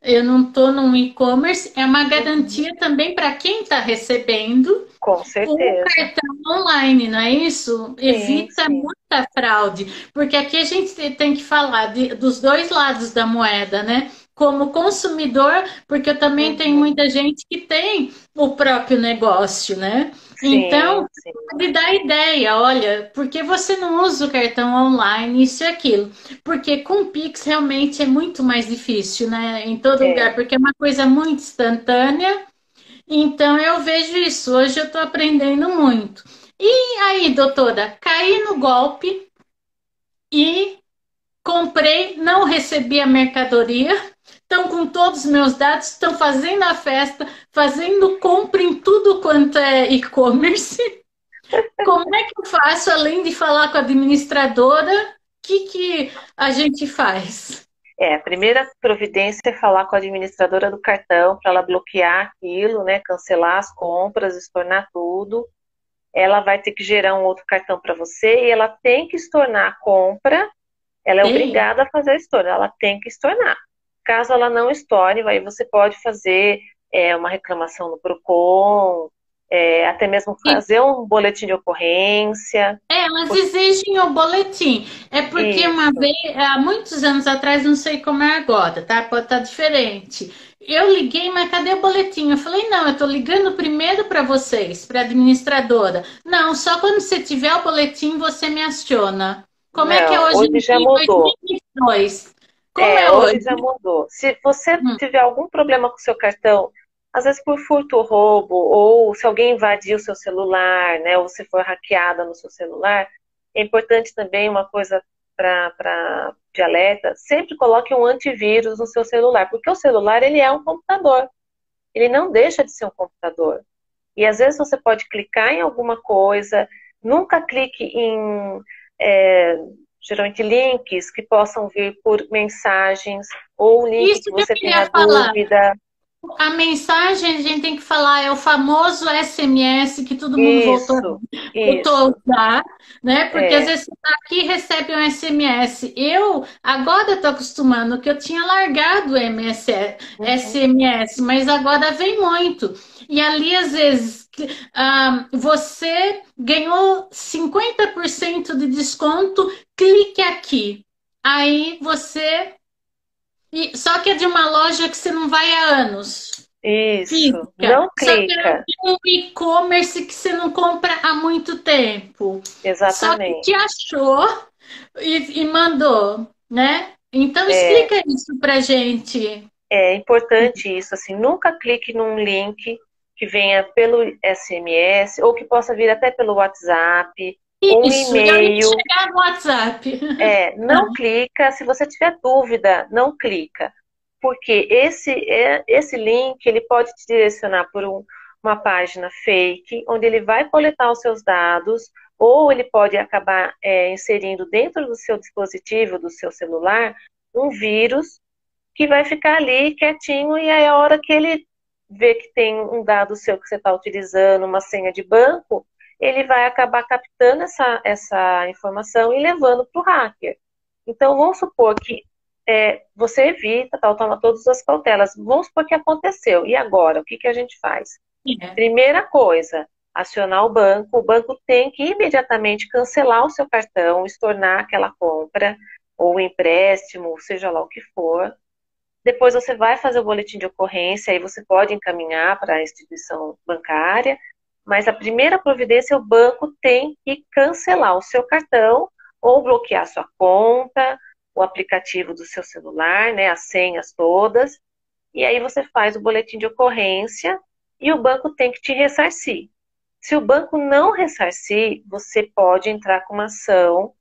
eu não estou no e-commerce, é uma Uhum. garantia também para quem está recebendo Com o certeza. cartão online, não é isso? Sim, Evita sim. muita fraude, porque aqui a gente tem que falar dos dois lados da moeda, né? Como consumidor, porque eu também tenho Uhum. muita gente que tem o próprio negócio, né? sim, sim. Pode dar ideia, olha, por que você não usa o cartão online, isso e aquilo? Porque com o Pix realmente é muito mais difícil, né? Em todo lugar, É. porque é uma coisa muito instantânea. Então eu vejo isso. Hoje eu estou aprendendo muito. E aí, doutora, caí no golpe e comprei, não recebi a mercadoria. Estão com todos os meus dados, estão fazendo a festa, fazendo compra em tudo quanto é e-commerce. Como é que eu faço, além de falar com a administradora, o que a gente faz? A primeira providência é falar com a administradora do cartão para ela bloquear aquilo, né, cancelar as compras, estornar tudo. Ela vai ter que gerar um outro cartão para você e ela tem que estornar a compra. Ela é Tem? obrigada a fazer a estorno, ela tem que estornar. Caso ela não estorne, aí você pode fazer uma reclamação no Procon, até mesmo fazer um boletim de ocorrência. Elas exigem o boletim. É porque uma Isso. vez, há muitos anos atrás, não sei como é agora, tá? Pode estar diferente. Eu liguei, mas cadê o boletim? Eu falei, não, eu tô ligando primeiro para vocês, para a administradora. Não, só quando você tiver o boletim você me aciona. Como é que é Não, hoje hoje em já dia, mudou. 2022? Como é Hoje hoje? já mudou. Se você Hum. tiver algum problema com o seu cartão, às vezes por furto ou roubo, ou se alguém invadir o seu celular, né, ou se for hackeada no seu celular, é importante também uma coisa de alerta, sempre coloque um antivírus no seu celular, porque o celular ele é um computador, ele não deixa de ser um computador. E às vezes você pode clicar em alguma coisa, nunca clique em é, geralmente links que possam vir por mensagens ou um link Isso que que eu você queria tenha falar. dúvida. A mensagem a gente tem que falar, é o famoso SMS que todo mundo Isso, voltou a isso. usar, né? Porque às É. vezes você tá aqui e recebe um SMS. Eu agora estou acostumando, que eu tinha largado o Uhum. SMS, mas agora vem muito. E ali, às vezes, você ganhou 50% de desconto, clique aqui. Aí você. Só que é de uma loja que você não vai há anos Isso. física. Não Só que era clica. um e-commerce que você não compra há muito tempo. Só que te Exatamente. achou e mandou, né? Então É, explica isso pra gente. é importante isso, assim, nunca clique num link que venha pelo SMS ou que possa vir até pelo WhatsApp ou um Isso, eu ia e-mail. chegar no WhatsApp. Não clica, se você tiver dúvida, não clica, porque esse link ele pode te direcionar por uma página fake, onde ele vai coletar os seus dados, ou ele pode acabar inserindo dentro do seu dispositivo, do seu celular, um vírus que vai ficar ali quietinho e aí a hora que ele vê que tem um dado seu que você está utilizando, uma senha de banco, ele vai acabar captando essa informação e levando para o hacker. Então, vamos supor que você evita, tal, toma todas as cautelas. Vamos supor que aconteceu. E agora? O que, que a gente faz? É. Primeira coisa, acionar o banco. O banco tem que imediatamente cancelar o seu cartão, estornar aquela compra, ou empréstimo, seja lá o que for. Depois você vai fazer o boletim de ocorrência, aí você pode encaminhar para a instituição bancária, mas a primeira providência, o banco tem que cancelar o seu cartão ou bloquear sua conta, o aplicativo do seu celular, né, as senhas todas, e aí você faz o boletim de ocorrência e o banco tem que te ressarcir. Se o banco não ressarcir, você pode entrar com uma ação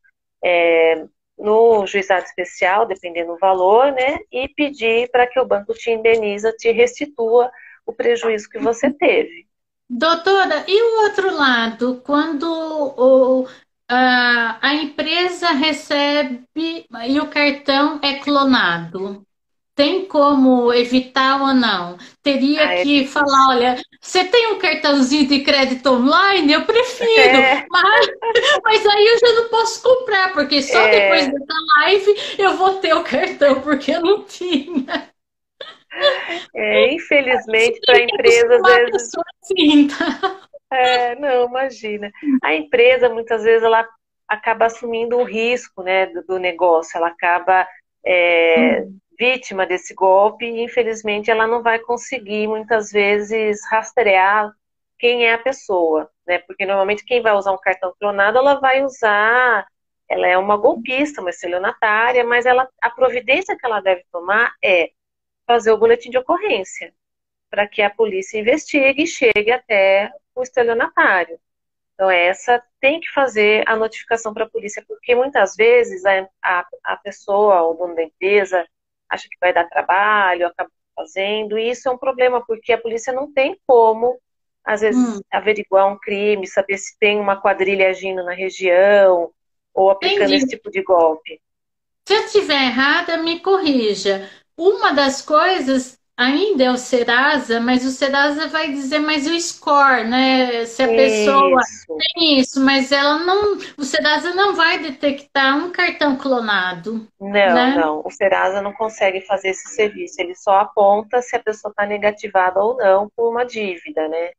é, no juizado especial, dependendo do valor, né, e pedir para que o banco te indeniza, te restitua o prejuízo que você teve. Doutora, e o outro lado, quando a empresa recebe e o cartão é clonado? Tem como evitar ou não? Teria Ah, é que falar, difícil. olha, você tem um cartãozinho de crédito online? Eu prefiro, É, mas aí eu já não posso comprar, porque só depois é, dessa live eu vou ter o cartão, porque eu não tinha. Você infelizmente, para a tem que empresa, às acostumar a vezes, pessoa assim, tá? não, imagina. A empresa, muitas vezes, ela acaba assumindo o risco, né, do negócio, ela acaba vítima desse golpe e, infelizmente, ela não vai conseguir, muitas vezes, rastrear quem é a pessoa. né? Porque normalmente quem vai usar um cartão clonado, ela vai usar, ela é uma golpista, uma estelionatária, mas a providência que ela deve tomar é fazer o boletim de ocorrência, para que a polícia investigue e chegue até o estelionatário. Então, essa tem que fazer a notificação para a polícia, porque muitas vezes a pessoa, o dono da empresa, acha que vai dar trabalho, acaba fazendo, e isso é um problema, porque a polícia não tem como, às vezes, Hum, averiguar um crime, saber se tem uma quadrilha agindo na região, ou aplicando esse entendi. tipo de golpe. Se eu estiver errada, me corrija. Uma das coisas ainda é o Serasa, mas o Serasa vai dizer mais o score, né? Se a pessoa Isso. tem isso, mas ela não, o Serasa não vai detectar um cartão clonado, Não, né? não. O Serasa não consegue fazer esse serviço. Ele só aponta se a pessoa está negativada ou não por uma dívida, né?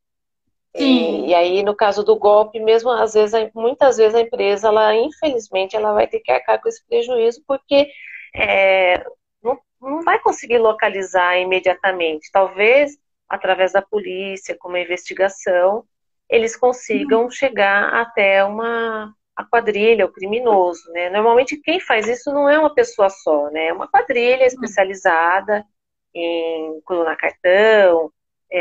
E Sim. aí, no caso do golpe, mesmo às vezes, muitas vezes a empresa, ela, infelizmente, ela vai ter que arcar com esse prejuízo, porque é, não vai conseguir localizar imediatamente. Talvez, através da polícia, com uma investigação, eles consigam chegar até a quadrilha, o criminoso, né? Normalmente, quem faz isso não é uma pessoa só, né? É uma quadrilha especializada em clonar cartão,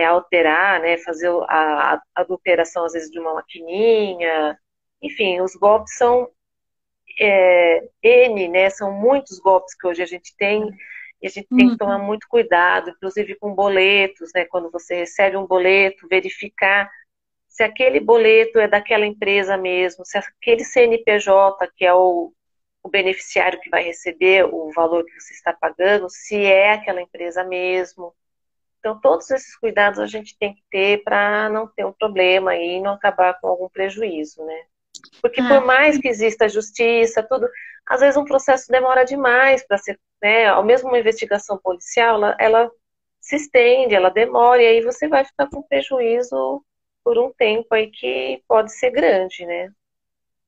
alterar, né, fazer a adulteração, às vezes, de uma maquininha. Enfim, os golpes são N, né, são muitos golpes que hoje a gente tem, e a gente tem que tomar Hum. muito cuidado, inclusive com boletos, né, quando você recebe um boleto, verificar se aquele boleto é daquela empresa mesmo, se aquele CNPJ, que é o beneficiário que vai receber o valor que você está pagando, se é aquela empresa mesmo. Então, todos esses cuidados a gente tem que ter para não ter um problema e não acabar com algum prejuízo, né? Porque por Ah, mais que exista justiça, tudo, às vezes um processo demora demais para ser, né? Ao mesmo uma investigação policial, ela se estende, ela demora, e aí você vai ficar com prejuízo por um tempo aí que pode ser grande, né?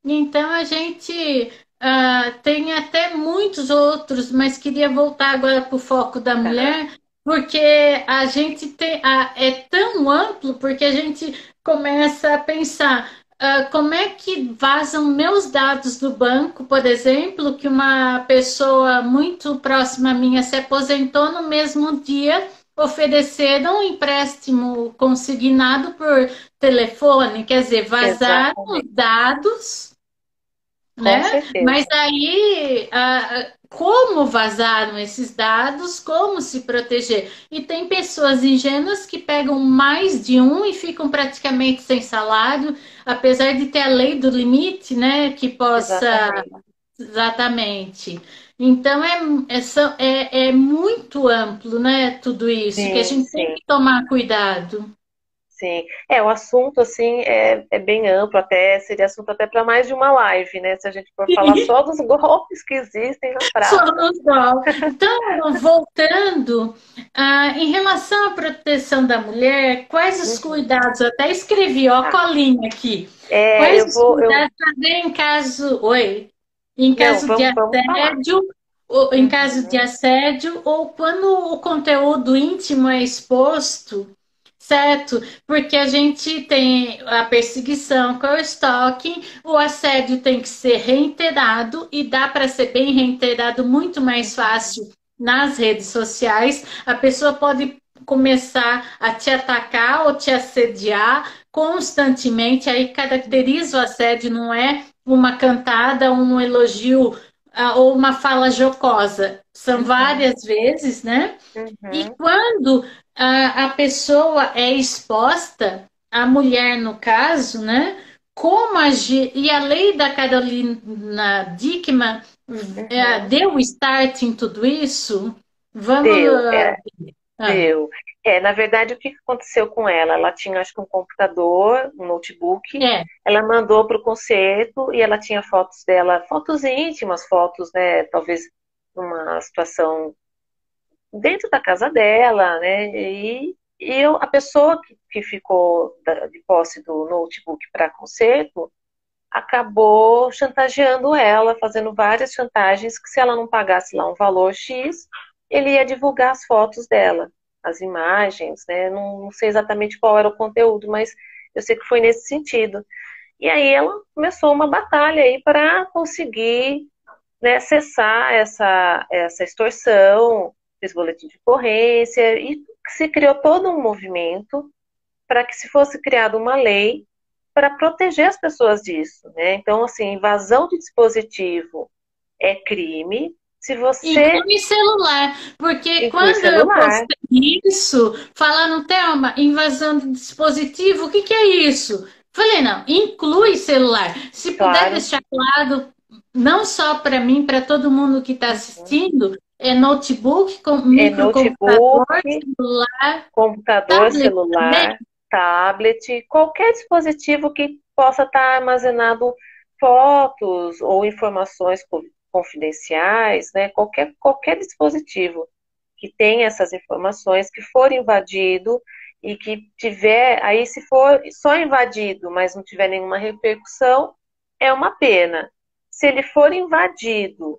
então a gente tem até muitos outros, mas queria voltar agora para o foco da Tá. mulher, porque a gente tem, é tão amplo, porque a gente começa a pensar como é que vazam meus dados do banco, por exemplo, que uma pessoa muito próxima a minha se aposentou no mesmo dia. Ofereceram um empréstimo consignado por telefone, quer dizer, vazaram os Exatamente. dados, Com né? Mas certeza. aí, como vazaram esses dados, como se proteger? E tem pessoas ingênuas que pegam mais de um e ficam praticamente sem salário, apesar de ter a lei do limite, né? Que possa. Exatamente. Exatamente. Então é muito amplo, né? Tudo isso, que a Sim, gente tem sim. que tomar cuidado. Sim, o assunto assim é bem amplo, até seria assunto até para mais de uma live, né? Se a gente for falar só dos golpes que existem na praça. Somos nós. Então, voltando, em relação à proteção da mulher, quais os Uhum, cuidados? Eu até escrevi, ó, a tá. colinha aqui. É, Quais eu os vou, eu, cuidados fazer em caso, oi, em não, caso de vamos falar. assédio, ou em caso de Uhum, assédio, ou quando o conteúdo íntimo é exposto, certo? Porque a gente tem a perseguição, que é o stalking, o assédio tem que ser reiterado e dá para ser bem reiterado muito mais uhum, fácil nas redes sociais. A pessoa pode começar a te atacar ou te assediar constantemente, aí caracteriza o assédio, não é uma cantada, um elogio ou uma fala jocosa. São uhum, várias vezes, né? E uhum. quando a pessoa é exposta, a mulher no caso, né? Como agir? E a lei da Carolina Dickmann Uhum. deu start em tudo isso? Vamos. Deu, Ah, deu. Na verdade, o que aconteceu com ela? Ela tinha, acho que um computador, um notebook, é. ela mandou para o concerto e ela tinha fotos dela, fotos íntimas, fotos, né, talvez numa situação dentro da casa dela, né? A pessoa que ficou de posse do notebook para conserto acabou chantageando ela, fazendo várias chantagens que se ela não pagasse lá um valor X, ele ia divulgar as fotos dela, as imagens, né? Não sei exatamente qual era o conteúdo, mas Eu sei que foi nesse sentido. E aí ela começou uma batalha aí para conseguir, né, cessar essa extorsão, fez boletim de ocorrência e se criou todo um movimento para que se fosse criada uma lei para proteger as pessoas disso, né? Então, assim, invasão de dispositivo é crime. Se você Inclui celular, porque inclui quando eu celular, postei isso, falando, Thelma, invasão de dispositivo, o que que é isso? Falei, não, inclui celular. Se puder claro, deixar claro, não só para mim, para todo mundo que está uhum, assistindo, é notebook, é microcomputador, notebook, celular, computador, tablet também. celular, tablet, qualquer dispositivo que possa estar armazenado fotos ou informações confidenciais, né? Qualquer dispositivo que tenha essas informações, que for invadido e que tiver, aí se for só invadido, mas não tiver nenhuma repercussão, é uma pena. Se ele for invadido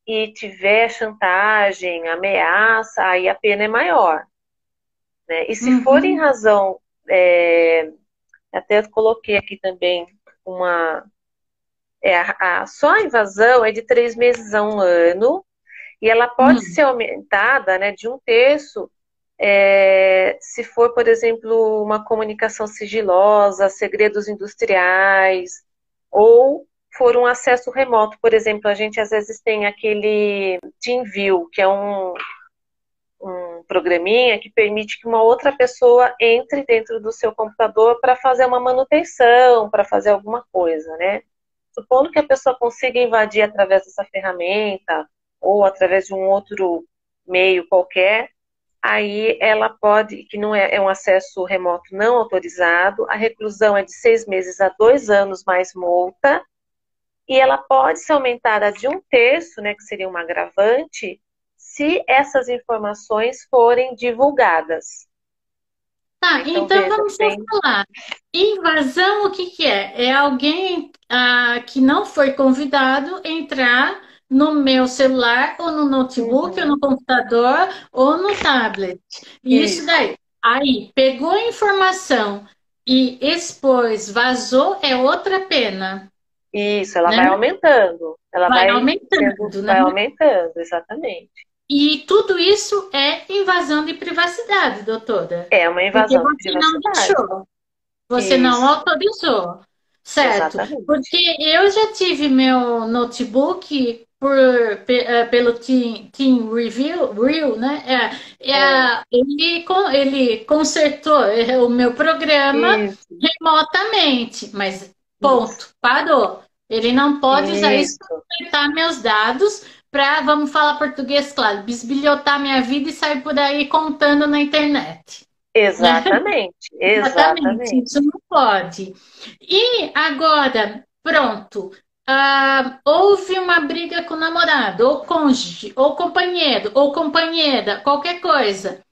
e tiver chantagem, ameaça, aí a pena é maior, né? E se for em Uhum. razão, até eu coloquei aqui também uma, só a invasão é de 3 meses a 1 ano, e ela pode Hum. ser aumentada, né, de 1/3, se for, por exemplo, uma comunicação sigilosa, segredos industriais, ou for um acesso remoto. Por exemplo, a gente às vezes tem aquele TeamView, que é um programinha que permite que uma outra pessoa entre dentro do seu computador para fazer uma manutenção, para fazer alguma coisa, né? Supondo que a pessoa consiga invadir através dessa ferramenta ou através de um outro meio qualquer, aí ela pode, que não é um acesso remoto não autorizado, a reclusão é de 6 meses a 2 anos mais multa, e ela pode ser aumentada de 1/3, né, que seria um agravante, se essas informações forem divulgadas. Tá, Então, então veja vamos bem, falar. Invasão, o que que é? É alguém que não foi convidado entrar no meu celular, ou no notebook, ou no uhum, computador, ou no tablet. Isso isso, daí. Aí, pegou a informação e expôs, vazou, é outra pena, isso, ela né? vai aumentando, ela Vai vai sendo, aumentando, né? vai aumentando, exatamente. E tudo isso é invasão de privacidade, doutora. É uma Porque invasão de você não privacidade. deixou. Você não Isso, autorizou, certo? Porque exatamente. eu já tive meu notebook pelo Team Review, né? É, Ele consertou o meu programa isso, remotamente, mas isso, ponto, parou. Ele não pode usar isso para isso, consertar meus dados para, vamos falar português, claro, bisbilhotar minha vida e sair por aí contando na internet, né? exatamente, Exatamente, exatamente. isso não pode. E agora, pronto, houve uma briga com o namorado, ou cônjuge, ou companheiro, ou companheira, qualquer coisa.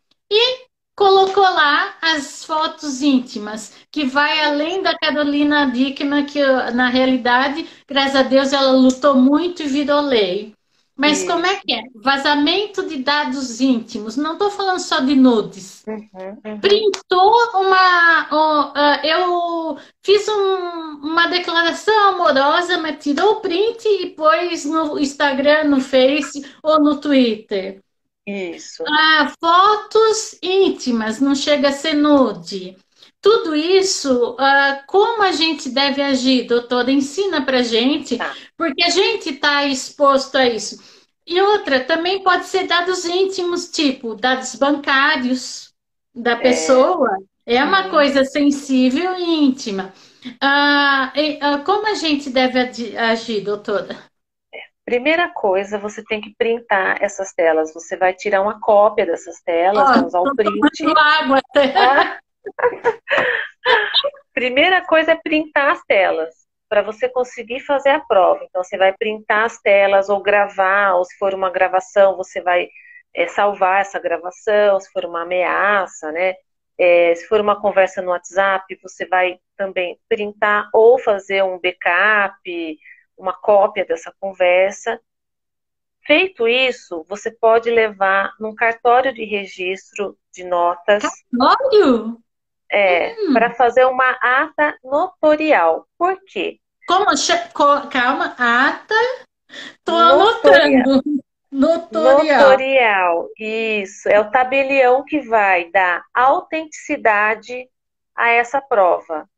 Colocou lá as fotos íntimas, que vai além da Carolina Dickman, que na realidade, graças a Deus, ela lutou muito e virou lei. Mas como é Isso. que é? Vazamento de dados íntimos. Não estou falando só de nudes. Uhum, uhum. Printou eu fiz uma declaração amorosa, mas tirou o print e pôs no Instagram, no Face ou no Twitter. Isso. Fotos íntimas, não chega a ser nude. Tudo isso, como a gente deve agir, doutora? Ensina pra gente, Tá. porque a gente está exposto a isso. E outra, também pode ser dados íntimos, tipo dados bancários da É, pessoa. É uma sim. coisa sensível e íntima. Como a gente deve agir, doutora? Primeira coisa, você tem que printar essas telas. Você vai tirar uma cópia dessas telas, vai Ó, usar o tô print. tomando água até. Ah, primeira coisa é printar as telas, para você conseguir fazer a prova. Então, você vai printar as telas ou gravar, ou se for uma gravação, você vai salvar essa gravação, se for uma ameaça, né? Se for uma conversa no WhatsApp, você vai também printar ou fazer um backup, uma cópia dessa conversa. Feito isso, você pode levar num cartório de registro de notas. Cartório? para fazer uma ata notorial. Por quê? Calma, ata, tô Notorial. anotando. Notorial. Notorial, isso. É o tabelião que vai dar autenticidade a essa prova.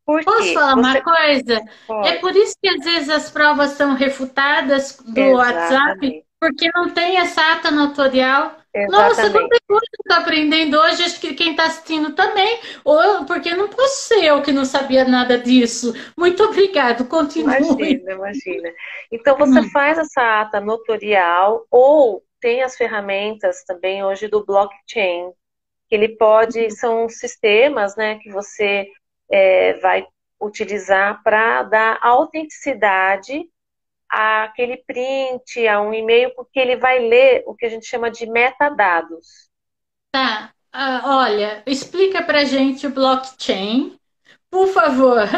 Por Posso quê? falar uma Você coisa? É pode. por isso que às vezes as provas são refutadas do WhatsApp, Exatamente. porque não tem essa ata notorial. Nossa, quanta Exatamente. coisa que eu tô aprendendo hoje, acho que quem está assistindo também, ou porque não posso ser eu que não sabia nada disso. Muito obrigado, continue. Imagina, imagina. Então você Hum, faz essa ata notorial ou tem as ferramentas também hoje do blockchain, que ele pode, são sistemas, né, que você vai utilizar para dar autenticidade àquele print, a um e-mail, porque ele vai ler o que a gente chama de metadados. tá. Olha, explica pra gente o blockchain, por favor.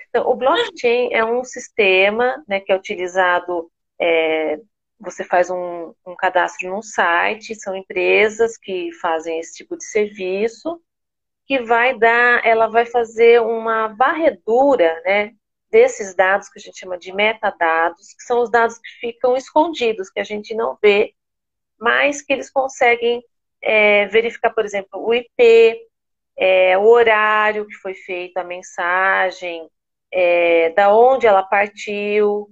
Então, o blockchain é um sistema, né, que é utilizado, é, você faz um cadastro num site, são empresas que fazem esse tipo de serviço, que ela vai fazer uma varredura, né, desses dados que a gente chama de metadados, que são os dados que ficam escondidos, que a gente não vê, mas que eles conseguem verificar, por exemplo, o IP, o horário que foi feita a mensagem, da onde ela partiu.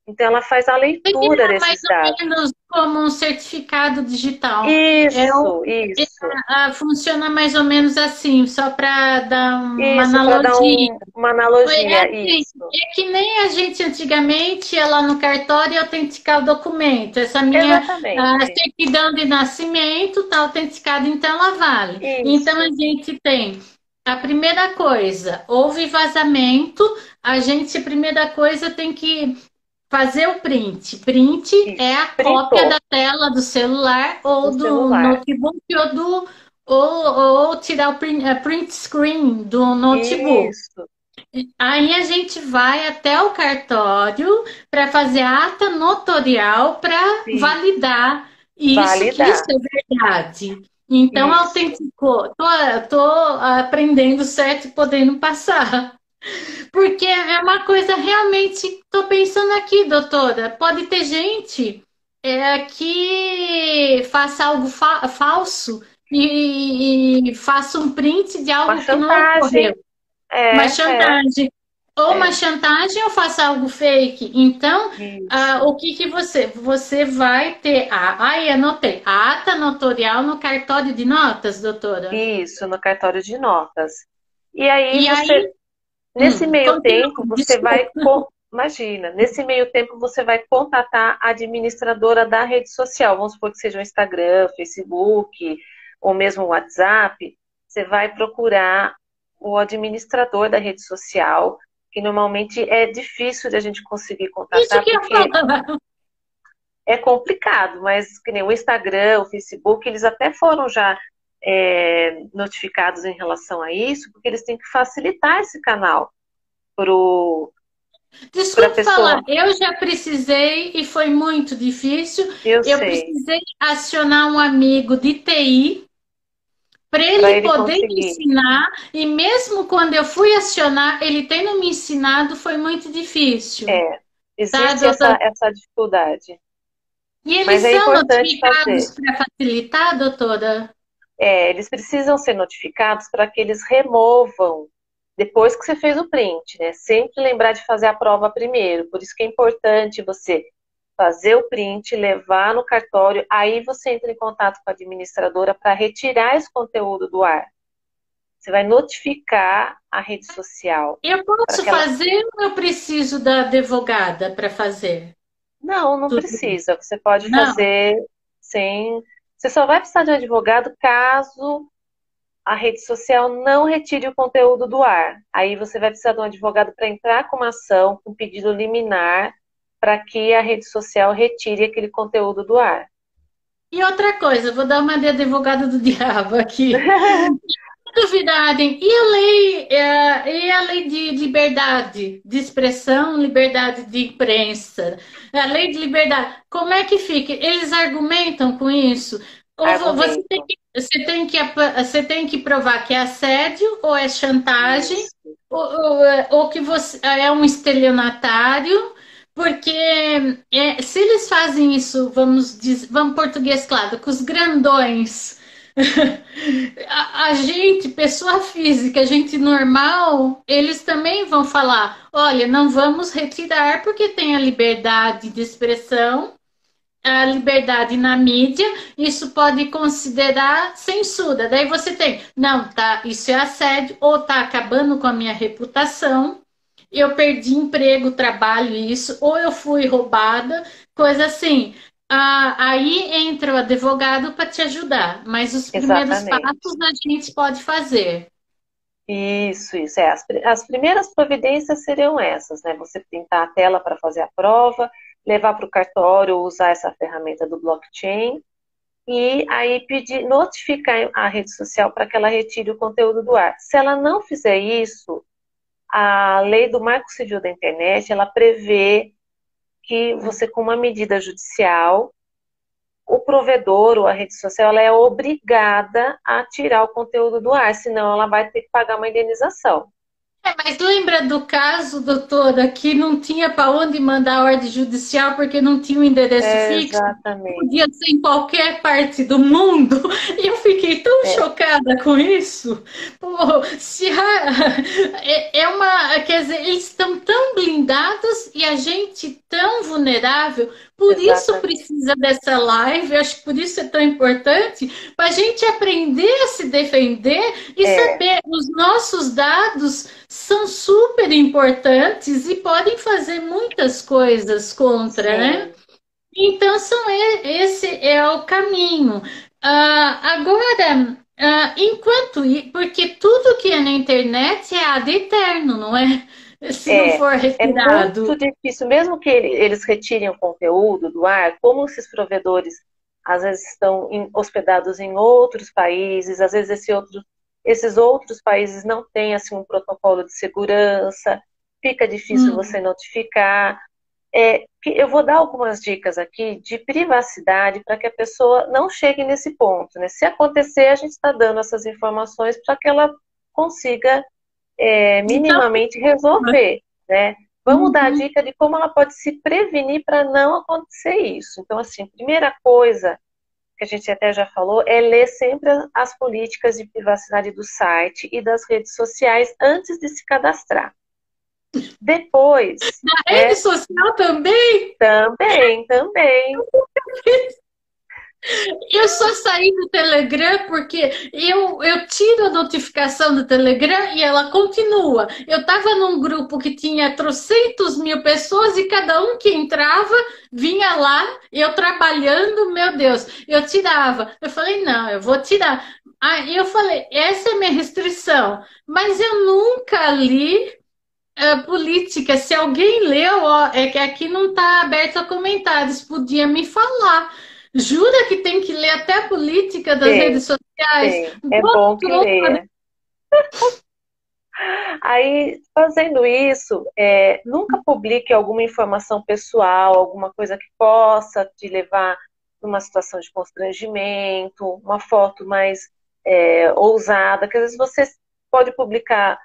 Então, ela faz a leitura Seria mais desses ou dados. menos como um certificado digital. Isso, isso. Funciona mais ou menos assim, só para dar uma Isso, para dar analogia. uma É analogia, assim, isso. é que nem a gente antigamente ia lá no cartório e autenticar o documento. Essa minha Exatamente. certidão de nascimento está autenticada, então ela vale. Então a Isso, gente tem a primeira coisa, houve vazamento, a gente, a primeira coisa, tem que fazer o print. Print é isso. a cópia da Printou tela do celular no ou do celular. notebook ou tirar o print screen do notebook. Isso, Aí a gente vai até o cartório para fazer a ata notorial para sim. validar isso, que isso Validar. é verdade. Então, Isso. autenticou. Tô aprendendo certo e podendo passar. Porque é uma coisa realmente. Estou pensando aqui, doutora. Pode ter gente que faça algo falso e faça um print de Uma algo que não chantagem. ocorreu. Uma É, chantagem. Ou uma é. chantagem ou faça algo fake. Então, Isso. o que você vai ter? Aí anotei. A ata notorial no cartório de notas, doutora. Isso, no cartório de notas. E aí E aí, nesse meio continua, tempo, desculpa. imagina, nesse meio tempo você vai contatar a administradora da rede social, vamos supor que seja o Instagram, Facebook, ou mesmo o WhatsApp, você vai procurar o administrador da rede social, que normalmente é difícil de a gente conseguir Isso contatar, que eu porque falo. é complicado, mas que nem o Instagram, o Facebook, eles até foram já notificados em relação a isso, porque eles têm que facilitar esse canal para a Desculpe falar, pessoa. eu já precisei e foi muito difícil. Eu Eu sei, precisei acionar um amigo de TI para para ele ele poder me conseguir. ensinar, e mesmo quando eu fui acionar, ele tendo me ensinado, foi muito difícil, É, tá, existe doutora? essa dificuldade, E eles mas é são importante fazer. notificados para facilitar, doutora? Eles precisam ser notificados para que eles removam depois que você fez o print, né? Sempre lembrar de fazer a prova primeiro. Por isso que é importante você fazer o print, levar no cartório, aí você entra em contato com a administradora para retirar esse conteúdo do ar. Você vai notificar a rede social Eu para posso que ela. fazer ou eu preciso da advogada para fazer Não, não tudo isso? precisa. Você pode Não. fazer sem. Você só vai precisar de um advogado caso a rede social não retire o conteúdo do ar. Aí você vai precisar de um advogado para entrar com uma ação, com pedido liminar, para que a rede social retire aquele conteúdo do ar. E outra coisa, vou dar uma de advogada do diabo aqui. Duvidarem. E a lei de liberdade de expressão, liberdade de imprensa, a lei de liberdade, como é que fica? Eles argumentam com isso, argumento. Você tem que provar que é assédio ou é chantagem Isso, ou que você é um estelionatário, porque se eles fazem isso, vamos dizer, vamos português claro, com os grandões, a gente, pessoa física, gente normal, eles também vão falar: olha, não vamos retirar porque tem a liberdade de expressão, a liberdade na mídia, isso pode considerar censura. Daí você tem, não, tá, isso é assédio, ou tá acabando com a minha reputação, eu perdi emprego, trabalho, isso, ou eu fui roubada, coisa assim. Aí entra o advogado para te ajudar, mas os primeiros exatamente. passos a gente pode fazer. Isso. As primeiras providências seriam essas, né? Você printar a tela para fazer a prova, levar para o cartório, usar essa ferramenta do blockchain e aí pedir, notificar a rede social para que ela retire o conteúdo do ar. Se ela não fizer isso, a lei do Marco Civil da Internet, ela prevê que você, com uma medida judicial, o provedor ou a rede social ela é obrigada a tirar o conteúdo do ar, senão ela vai ter que pagar uma indenização. Mas lembra do caso, doutora, que não tinha para onde mandar a ordem judicial porque não tinha um endereço fixo? Podia Exatamente. ser em qualquer parte do mundo. E eu fiquei tão É, chocada com isso. Pô, é uma. Quer dizer, eles estão tão blindados e a gente tão vulnerável. Por isso exatamente. precisa dessa live, eu acho que por isso é tão importante, para a gente aprender a se defender e É, saber os nossos dados são super importantes e podem fazer muitas coisas contra, né? sim. Então, esse é o caminho. Agora, porque tudo que é na internet é ad eterno, não é? Se não É, for é muito retirado. difícil, mesmo que eles retirem o conteúdo do ar, como esses provedores às vezes estão hospedados em outros países, às vezes esses outros países não têm assim um protocolo de segurança, fica difícil Hum. você notificar. Eu vou dar algumas dicas aqui de privacidade para que a pessoa não chegue nesse ponto, né? Se acontecer, a gente está dando essas informações para que ela consiga Então, minimamente resolver, né? Vamos dar a uhum. dica de como ela pode se prevenir para não acontecer isso. Então, assim, primeira coisa que a gente até já falou é ler sempre as políticas de privacidade do site e das redes sociais antes de se cadastrar. Depois, Na rede né? social também. Também. Eu só saí do Telegram porque eu tiro a notificação do Telegram e ela continua. Eu estava num grupo que tinha trocentos mil pessoas e cada um que entrava vinha lá, eu trabalhando, meu Deus, eu tirava. Eu falei, não, eu vou tirar. Aí eu falei, essa é a minha restrição. Mas eu nunca li política. Se alguém leu, ó, é que aqui não está aberto a comentários, podia me falar. Jura que tem que ler até a política das Tem, redes sociais? tem. É bom que Doutora, leia. Aí, fazendo isso, nunca publique alguma informação pessoal, alguma coisa que possa te levar numa situação de constrangimento, uma foto mais ousada, que às vezes você pode publicar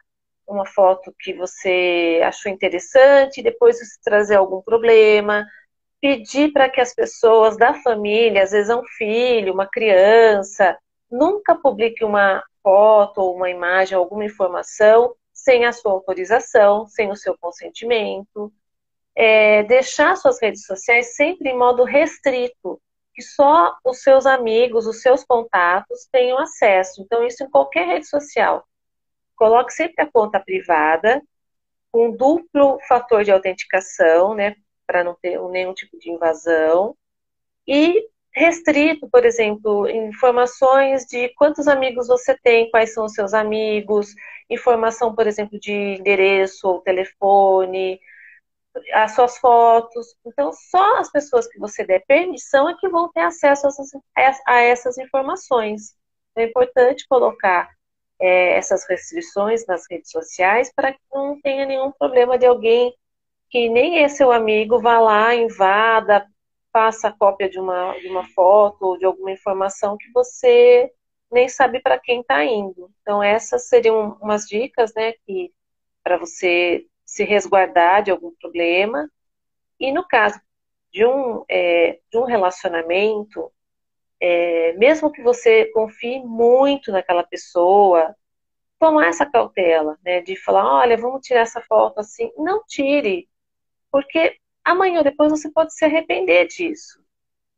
uma foto que você achou interessante, depois isso trazer algum problema, pedir para que as pessoas da família, às vezes é um filho, uma criança, nunca publique uma foto ou uma imagem, alguma informação sem a sua autorização, sem o seu consentimento. Deixar suas redes sociais sempre em modo restrito, que só os seus amigos, os seus contatos tenham acesso. Então, isso em qualquer rede social. Coloque sempre a conta privada, com duplo fator de autenticação, né, para não ter nenhum tipo de invasão, e restrito, por exemplo, informações de quantos amigos você tem, quais são os seus amigos, informação, por exemplo, de endereço ou telefone, as suas fotos. Então, só as pessoas que você der permissão é que vão ter acesso a essas informações. É importante colocar essas restrições nas redes sociais para que não tenha nenhum problema de alguém que nem é seu amigo vá lá, invada, faça cópia de uma foto ou de alguma informação que você nem sabe para quem está indo. Então, essas seriam umas dicas, né, que para você se resguardar de algum problema. E no caso de um relacionamento, mesmo que você confie muito naquela pessoa, tomar essa cautela, né, de falar, olha, vamos tirar essa foto assim. Não tire, porque amanhã ou depois você pode se arrepender disso.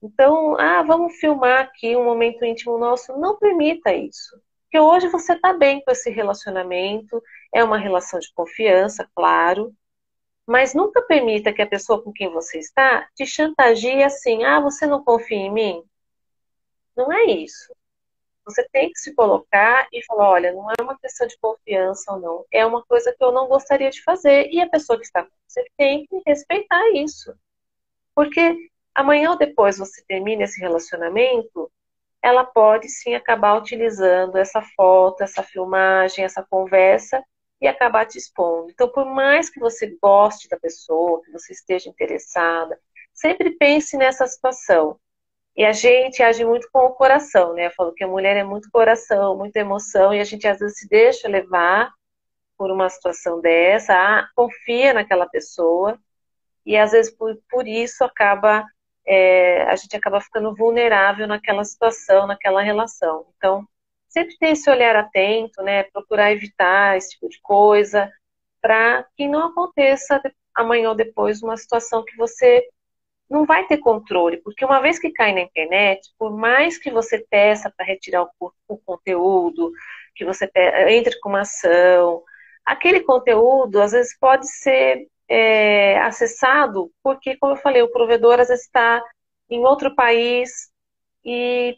Então, vamos filmar aqui um momento íntimo nosso. Não permita isso. Porque hoje você está bem com esse relacionamento, é uma relação de confiança, claro, mas nunca permita que a pessoa com quem você está te chantageie assim, você não confia em mim? Não é isso. Você tem que se colocar e falar, olha, não é uma questão de confiança ou não, é uma coisa que eu não gostaria de fazer. E a pessoa que está com você tem que respeitar isso. Porque amanhã ou depois você termina esse relacionamento, ela pode sim acabar utilizando essa foto, essa filmagem, essa conversa e acabar te expondo. Então, por mais que você goste da pessoa, que você esteja interessada, sempre pense nessa situação. E a gente age muito com o coração, né? Eu falo que a mulher é muito coração, muita emoção, e a gente às vezes se deixa levar por uma situação dessa, confia naquela pessoa, e às vezes por isso a gente acaba ficando vulnerável naquela situação, naquela relação. Então, sempre ter esse olhar atento, né? Procurar evitar esse tipo de coisa, para que não aconteça amanhã ou depois uma situação que você não vai ter controle, porque uma vez que cai na internet, por mais que você peça para retirar o conteúdo, que você entre com uma ação, aquele conteúdo às vezes pode ser acessado, porque, como eu falei, o provedor às vezes está em outro país e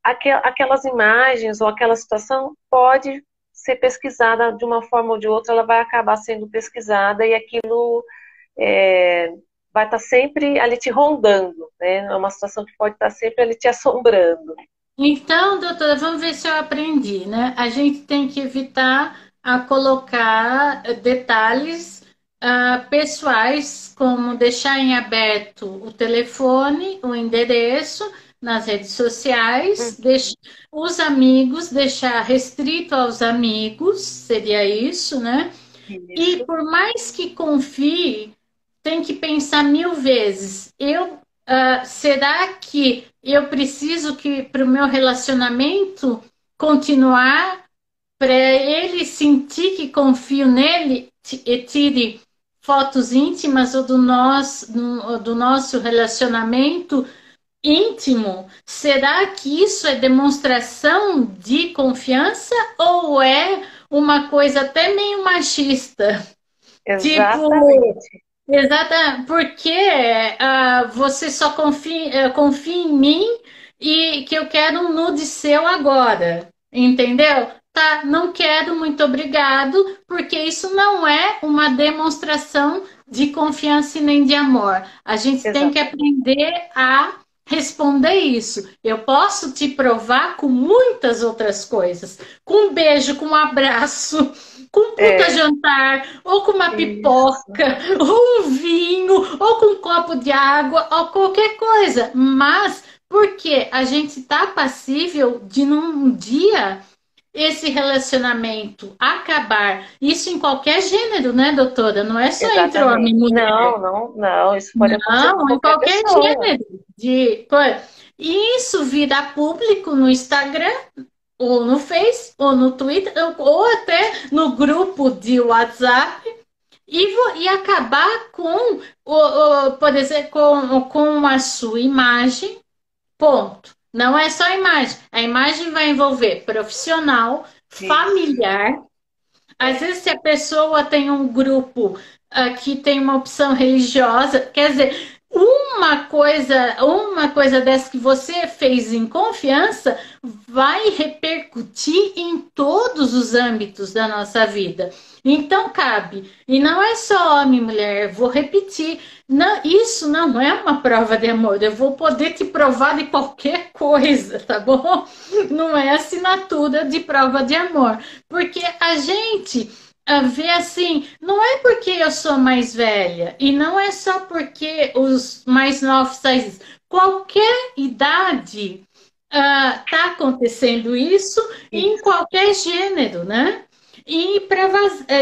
aquelas imagens ou aquela situação pode ser pesquisada de uma forma ou de outra, ela vai acabar sendo pesquisada e aquilo vai estar sempre ali te rondando, né? É uma situação que pode estar sempre ali te assombrando. Então, doutora, vamos ver se eu aprendi, né? A gente tem que evitar a colocar detalhes pessoais, como deixar em aberto o telefone, o endereço nas redes sociais, os amigos, deixar restrito aos amigos, seria isso, né? E Isso. por mais que confie, tem que pensar mil vezes. Será que eu preciso que para o meu relacionamento continuar, para ele sentir que confio nele, e tire fotos íntimas ou do nosso relacionamento íntimo? Será que isso é demonstração de confiança ou é uma coisa até meio machista? Tipo, Exatamente. porque você só confia em mim e que eu quero um nude seu agora, entendeu? Tá, não quero, muito obrigado, porque isso não é uma demonstração de confiança e nem de amor. A gente tem que Exatamente. aprender a responder isso. Eu posso te provar com muitas outras coisas, com um beijo, com um abraço, com um puta É, jantar, ou com uma isso. pipoca, ou um vinho, ou com um copo de água, ou qualquer coisa. Mas porque a gente está passível de num dia esse relacionamento acabar. Isso em qualquer gênero, né, doutora? Não é só entre homem e Exatamente. mulher. Não, não, não. Isso pode acontecer com Não, em qualquer qualquer pessoa. gênero de coisa. E isso virar público no Instagram, ou no Face, ou no Twitter, ou até no grupo de WhatsApp, e acabar com, por exemplo, com a sua imagem, ponto. Não é só a imagem. A imagem vai envolver profissional, Isso. familiar. Às É. vezes, se a pessoa tem um grupo que tem uma opção religiosa, quer dizer, uma coisa dessa que você fez em confiança vai repercutir em todos os âmbitos da nossa vida. Então cabe. E não é só homem e mulher, vou repetir. Não, isso não é uma prova de amor. Eu vou poder te provar de qualquer coisa, tá bom? Não é assinatura de prova de amor. Porque a gente a ver assim, não é porque eu sou mais velha, e não é só porque os mais novos fazem isso. Qualquer idade tá acontecendo isso em Isso. qualquer gênero, né? E para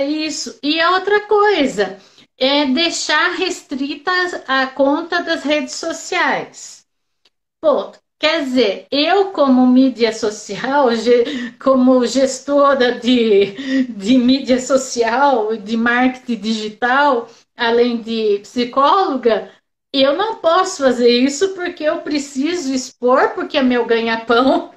isso. E a outra coisa é deixar restrita a conta das redes sociais. Pô, quer dizer, eu como mídia social, como gestora de mídia social, de marketing digital, além de psicóloga, eu não posso fazer isso porque eu preciso expor, porque é meu ganha-pão,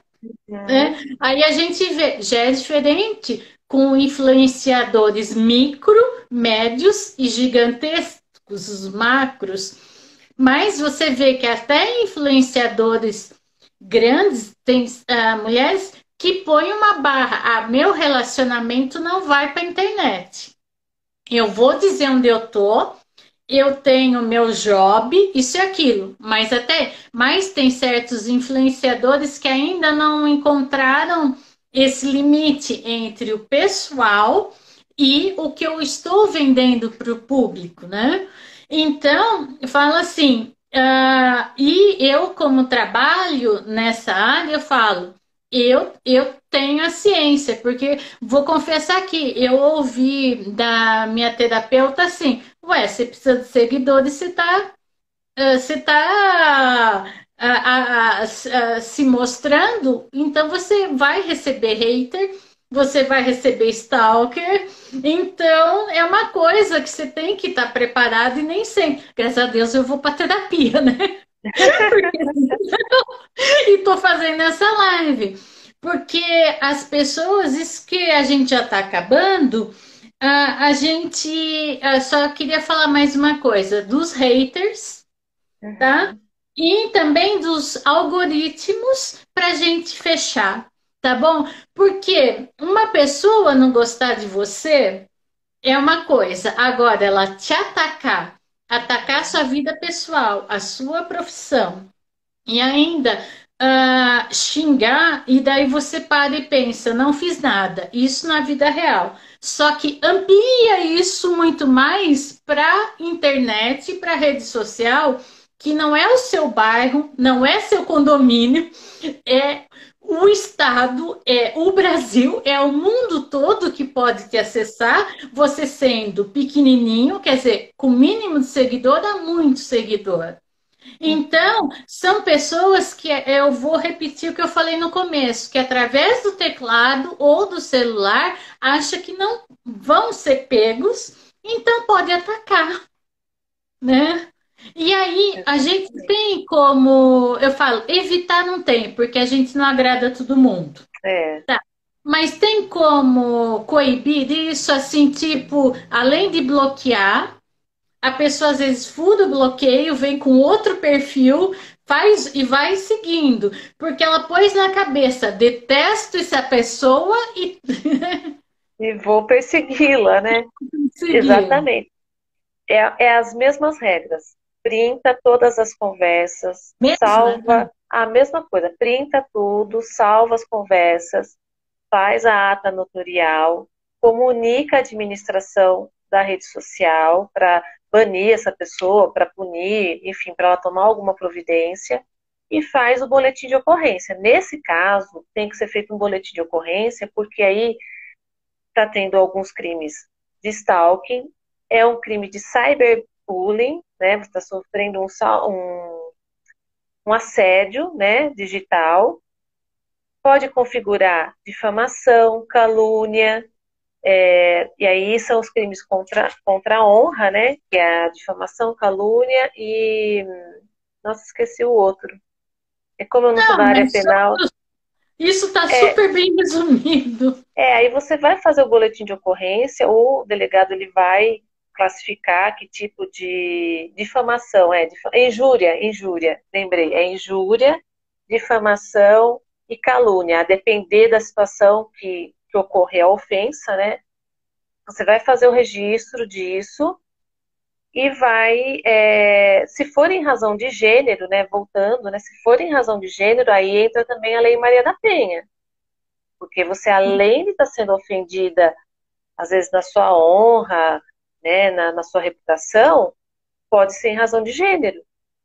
né? Uhum. Aí a gente vê, já é diferente com influenciadores micro, médios e gigantescos, os macros. Mas você vê que até influenciadores grandes tem mulheres que põem uma barra. Ah, meu relacionamento não vai para a internet. Eu vou dizer onde eu tô, eu tenho meu job, isso e aquilo, mas tem certos influenciadores que ainda não encontraram esse limite entre o pessoal e o que eu estou vendendo para o público, né? Então, eu falo assim, e eu, como trabalho nessa área, eu falo, eu tenho a ciência, porque vou confessar que eu ouvi da minha terapeuta assim. Ué, você precisa de seguidores, você tá se mostrando, então você vai receber hater, você vai receber stalker, então é uma coisa que você tem que estar preparado e nem sempre. Graças a Deus eu vou para terapia, né? E tô fazendo essa live. Porque as pessoas, isso que a gente já está acabando, a gente só queria falar mais uma coisa dos haters, tá? Uhum. E também dos algoritmos para a gente fechar, tá bom? Porque uma pessoa não gostar de você é uma coisa, agora ela te atacar a sua vida pessoal, a sua profissão, e ainda xingar, e daí você para e pensa, não fiz nada, isso na vida real. Só que amplia isso muito mais para internet, para rede social, que não é o seu bairro, não é seu condomínio, é o Estado, é o Brasil, é o mundo todo que pode te acessar, você sendo pequenininho, quer dizer, com mínimo de seguidor a muito seguidor. Então, são pessoas que eu vou repetir o que eu falei no começo, que através do teclado ou do celular acha que não vão ser pegos, então pode atacar, né? E aí a gente Exatamente. tem como, eu falo, evitar não tem, porque a gente não agrada todo mundo. É. Mas tem como coibir isso assim, tipo, além de bloquear, a pessoa às vezes fura o bloqueio, vem com outro perfil, faz e vai seguindo, porque ela pôs na cabeça, detesto essa pessoa e E vou persegui-la, né? seguir. Exatamente. É as mesmas regras. Printa todas as conversas, Mesma? salva a mesma coisa, printa tudo, salva as conversas, faz a ata notorial, comunica a administração da rede social para banir essa pessoa, para punir, enfim, para ela tomar alguma providência e faz o boletim de ocorrência. Nesse caso, tem que ser feito um boletim de ocorrência, porque aí está tendo alguns crimes de stalking, é um crime de cyberbullying, né? Você está sofrendo um assédio, né, digital, pode configurar difamação, calúnia, e aí são os crimes contra a honra, né? Que é a difamação, calúnia e. Nossa, esqueci o outro. É como eu não sou Não, da área mas penal. isso está É, super bem resumido. aí você vai fazer o boletim de ocorrência, o delegado ele vai classificar que tipo de difamação é. Injúria, lembrei. É injúria, difamação e calúnia. A depender da situação que ocorrer a ofensa, né? Você vai fazer o registro disso e vai, se for em razão de gênero, né, voltando, né, se for em razão de gênero, aí entra também a Lei Maria da Penha, porque você, além de estar sendo ofendida às vezes na sua honra, né, na sua reputação, pode ser em razão de gênero.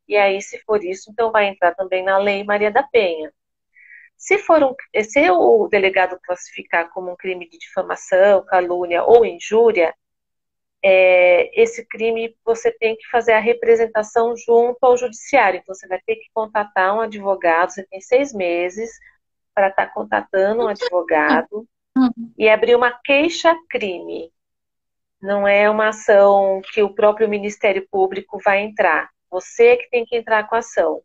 E aí, se for isso, então vai entrar também na Lei Maria da Penha. Se o delegado classificar como um crime de difamação, calúnia ou injúria, esse crime você tem que fazer a representação junto ao judiciário. Então, você vai ter que contatar um advogado, você tem 6 meses para estar contatando um advogado e abrir uma queixa-crime. Não é uma ação que o próprio Ministério Público vai entrar. Você que tem que entrar com a ação.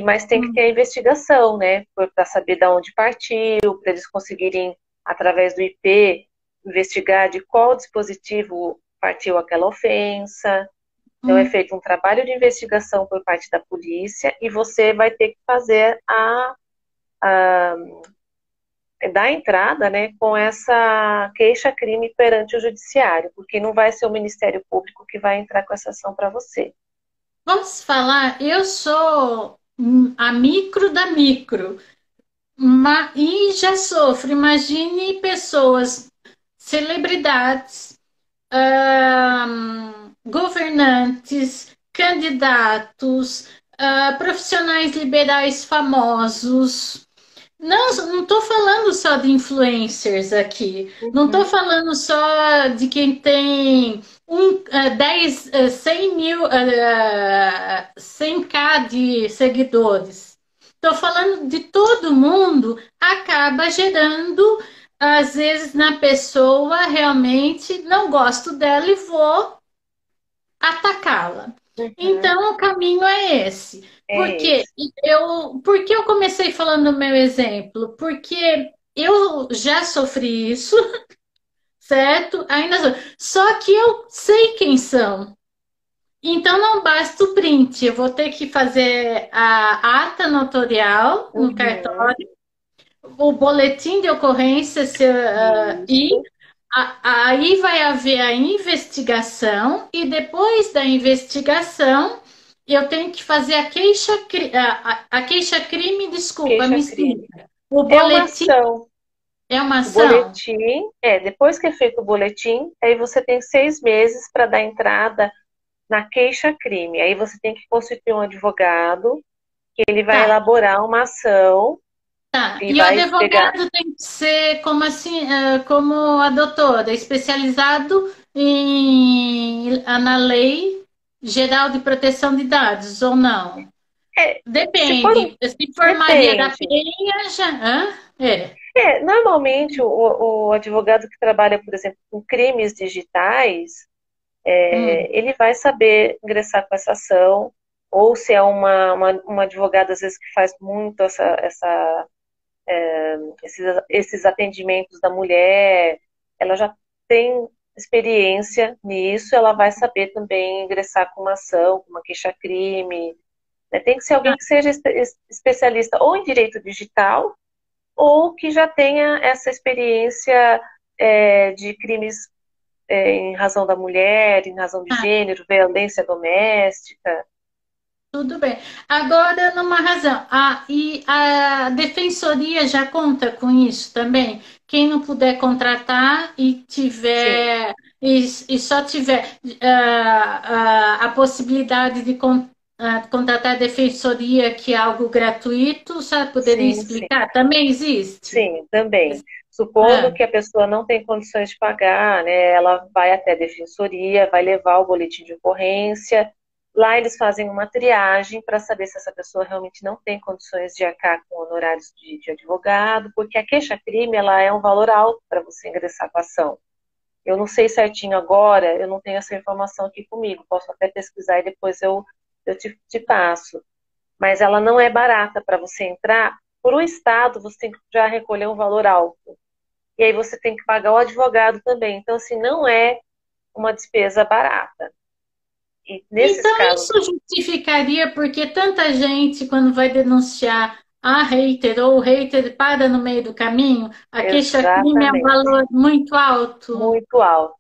Mas tem que ter a investigação, né? Para saber de onde partiu, para eles conseguirem, através do IP, investigar de qual dispositivo partiu aquela ofensa. Então é feito um trabalho de investigação por parte da polícia e você vai ter que fazer dar entrada, né, com essa queixa-crime perante o judiciário, porque não vai ser o Ministério Público que vai entrar com essa ação para você. Vamos falar, eu sou a micro da micro, e já sofro. Imagine pessoas, celebridades, governantes, candidatos, profissionais liberais famosos. Não estou falando só de influencers aqui. Não estou falando só de quem tem 100 mil, 100K de seguidores. Estou falando de todo mundo, acaba gerando, às vezes, na pessoa, realmente, não gosto dela e vou atacá-la. Então, o caminho é esse. Porque eu comecei falando do meu exemplo? Porque eu já sofri isso, certo? Só que eu sei quem são. Então, não basta o print. Eu vou ter que fazer a ata notarial no cartório, o boletim de ocorrência aí vai haver a investigação e depois da investigação eu tenho que fazer a queixa-crime, desculpa, me explica. O boletim é uma ação. O boletim, depois que é feito o boletim, aí você tem 6 meses para dar entrada na queixa-crime. Aí você tem que constituir um advogado, que ele vai elaborar uma ação. Tá. E o advogado tem que ser como assim, como a doutora, especializado na lei geral de proteção de dados, ou não? Depende. Se for Maria da Penha, já... Normalmente o advogado que trabalha, por exemplo, com crimes digitais, ele vai saber ingressar com essa ação, ou se é uma advogada, às vezes, que faz muito esses atendimentos da mulher, ela já tem experiência nisso, ela vai saber também ingressar com uma ação, com uma queixa-crime. Tem que ser alguém que seja especialista ou em direito digital, ou que já tenha essa experiência de crimes em razão da mulher, em razão de gênero, violência doméstica. Tudo bem. Agora, numa razão, e a defensoria já conta com isso também? Quem não puder contratar e tiver e só tiver a possibilidade de contratar a defensoria, que é algo gratuito, só poderia explicar? Sim. Também existe? Sim, também. Supondo que a pessoa não tem condições de pagar, né, ela vai até a defensoria, vai levar o boletim de ocorrência. Lá eles fazem uma triagem para saber se essa pessoa realmente não tem condições de arcar com honorários de advogado, porque a queixa-crime ela é um valor alto para você ingressar com a ação. Eu não sei certinho agora, eu não tenho essa informação aqui comigo, posso até pesquisar e depois eu te passo. Mas ela não é barata para você entrar. Por um estado, você tem que já recolher um valor alto. E aí você tem que pagar o advogado também. Então, assim, não é uma despesa barata. Então, casos... isso justificaria porque tanta gente, quando vai denunciar a hater ou o hater para no meio do caminho, a queixa-crime é um valor muito alto. Muito alto.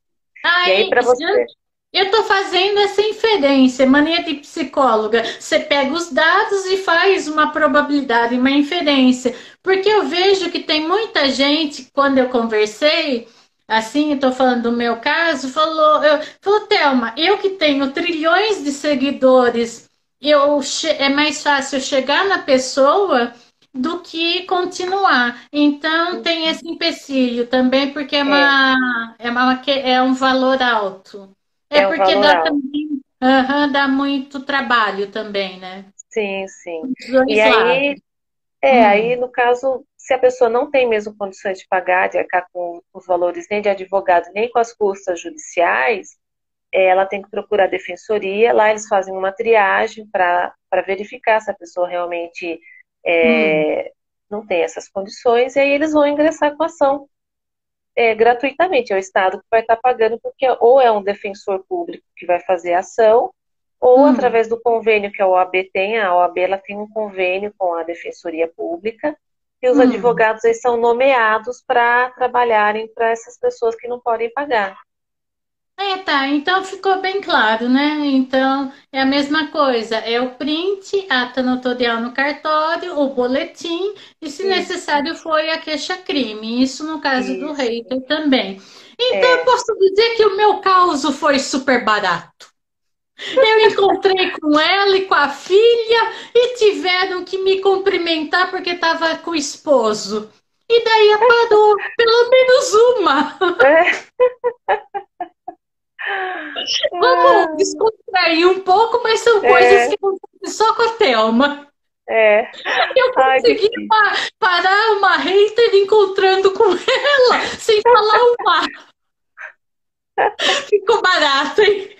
E aí, para você... Eu estou fazendo essa inferência, mania de psicóloga. Você pega os dados e faz uma probabilidade, uma inferência. Porque eu vejo que tem muita gente, quando eu conversei, assim, estou falando do meu caso, falou, Thelma, eu que tenho trilhões de seguidores, é mais fácil eu chegar na pessoa do que continuar. Então tem esse empecilho também, porque É, é um valor alto. É é um porque valor dá alto. também, dá muito trabalho também, né? Sim, sim. Dos E dois lados. aí, Hum, no caso, se a pessoa não tem mesmo condições de pagar, de arcar com os valores nem de advogado, nem com as custas judiciais, ela tem que procurar a defensoria. Lá eles fazem uma triagem para verificar se a pessoa realmente hum. não tem essas condições, e aí eles vão ingressar com a ação gratuitamente. É o Estado que vai estar pagando, porque ou é um defensor público que vai fazer a ação, ou Hum, através do convênio que a OAB tem. A OAB ela tem um convênio com a Defensoria Pública, e os hum. advogados aí são nomeados para trabalharem para essas pessoas que não podem pagar. Tá. Então ficou bem claro, né? Então é a mesma coisa. É o print, ata notarial no cartório, o boletim e, se Isso, necessário, foi a queixa-crime. Isso no caso do isso. hater também. Então eu É. posso dizer que o meu caso foi super barato. Eu encontrei com ela e com a filha e tiveram que me cumprimentar porque estava com o esposo. E daí parou, pelo menos uma. Vamos descontrair um pouco, mas são coisas É, que acontecem só com a Thelma. é. Eu Ai, consegui difícil. parar uma hater encontrando com ela sem falar uma. Ficou barato, hein?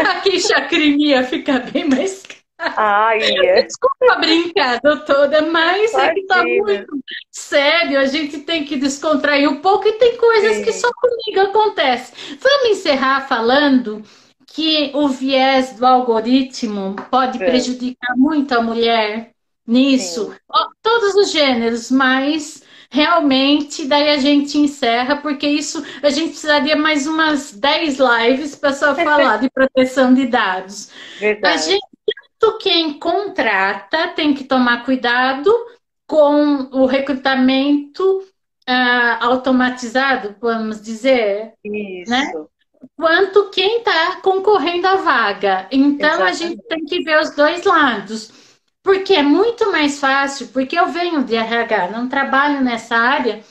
Aqui chacrinha fica bem mais. Ai, Desculpa brincar, doutora, mas é que tá imagina. muito sério. A gente tem que descontrair um pouco e tem coisas que Sim, só comigo acontecem. Vamos encerrar falando que o viés do algoritmo pode vamos. prejudicar muito a mulher nisso, Sim. ó, todos os gêneros, mas realmente daí a gente encerra, porque isso a gente precisaria mais umas 10 lives para só falar de proteção de dados. A Verdade. gente quem contrata tem que tomar cuidado com o recrutamento automatizado, vamos dizer, né? Isso, Quanto quem está concorrendo à vaga. Então a gente tem exatamente. que ver os dois lados. Porque é muito mais fácil, porque eu venho de RH, não trabalho nessa área,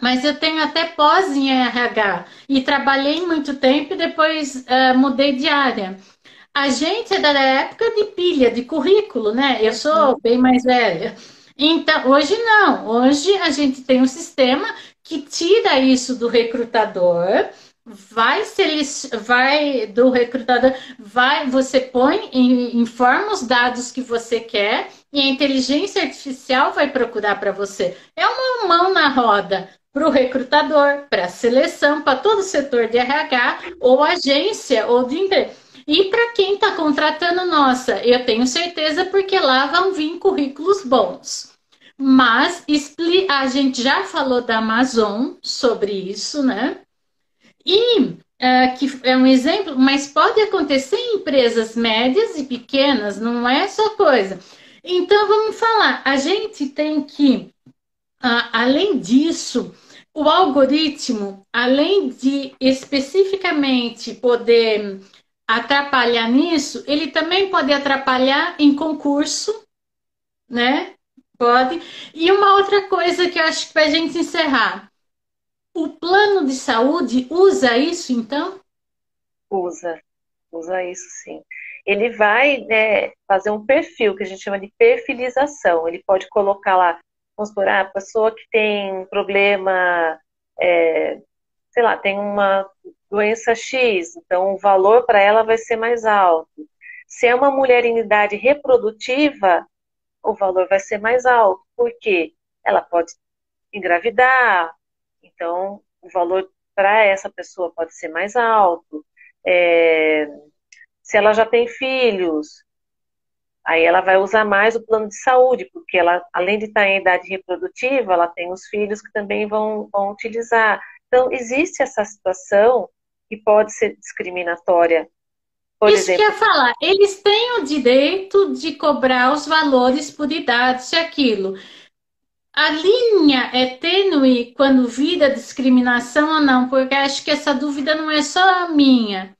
mas eu tenho até pós em RH e trabalhei muito tempo e depois mudei de área. A gente é da época de pilha, de currículo, né? Eu sou Uhum. bem mais velha. Então, hoje não. Hoje a gente tem um sistema que tira isso do recrutador, vai do recrutador, você põe, informa os dados que você quer e a inteligência artificial vai procurar para você. É uma mão na roda para o recrutador, para a seleção, para todo o setor de RH ou agência ou de empresa. E para quem está contratando, nossa, eu tenho certeza porque lá vão vir currículos bons. Mas a gente já falou da Amazon sobre isso, né? E que é um exemplo, mas pode acontecer em empresas médias e pequenas, não é só coisa. Então vamos falar, a gente tem que, além disso, o algoritmo, além de especificamente poder atrapalhar nisso, ele também pode atrapalhar em concurso, né? Pode. E uma outra coisa que eu acho que para a gente encerrar, o plano de saúde usa isso, então? Usa, usa isso sim. Ele vai, né, fazer um perfil que a gente chama de perfilização. Ele pode colocar lá, vamos supor, a pessoa que tem problema, é, sei lá, tem uma doença X, então o valor para ela vai ser mais alto. Se é uma mulher em idade reprodutiva, o valor vai ser mais alto. Por quê? Ela pode engravidar, então o valor para essa pessoa pode ser mais alto. É, se ela já tem filhos, aí ela vai usar mais o plano de saúde, porque ela, além de estar em idade reprodutiva, ela tem os filhos que também vão utilizar. Então, existe essa situação que pode ser discriminatória. Por Isso que eu ia exemplo, falar, eles têm o direito de cobrar os valores por idade, se aquilo. a linha é tênue quando vira discriminação ou não, porque acho que essa dúvida não é só minha.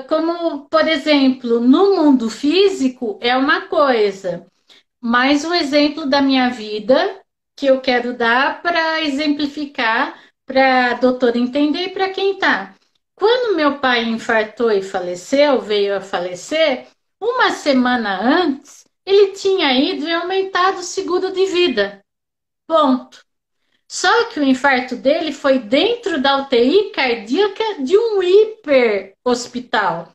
Como, por exemplo, no mundo físico é uma coisa, mais um exemplo da minha vida que eu quero dar para exemplificar, para a doutora entender e para quem está. Quando meu pai infartou e faleceu, veio a falecer, uma semana antes, ele tinha ido e aumentado o seguro de vida. Ponto. Só que o infarto dele foi dentro da UTI cardíaca de um hiper hospital.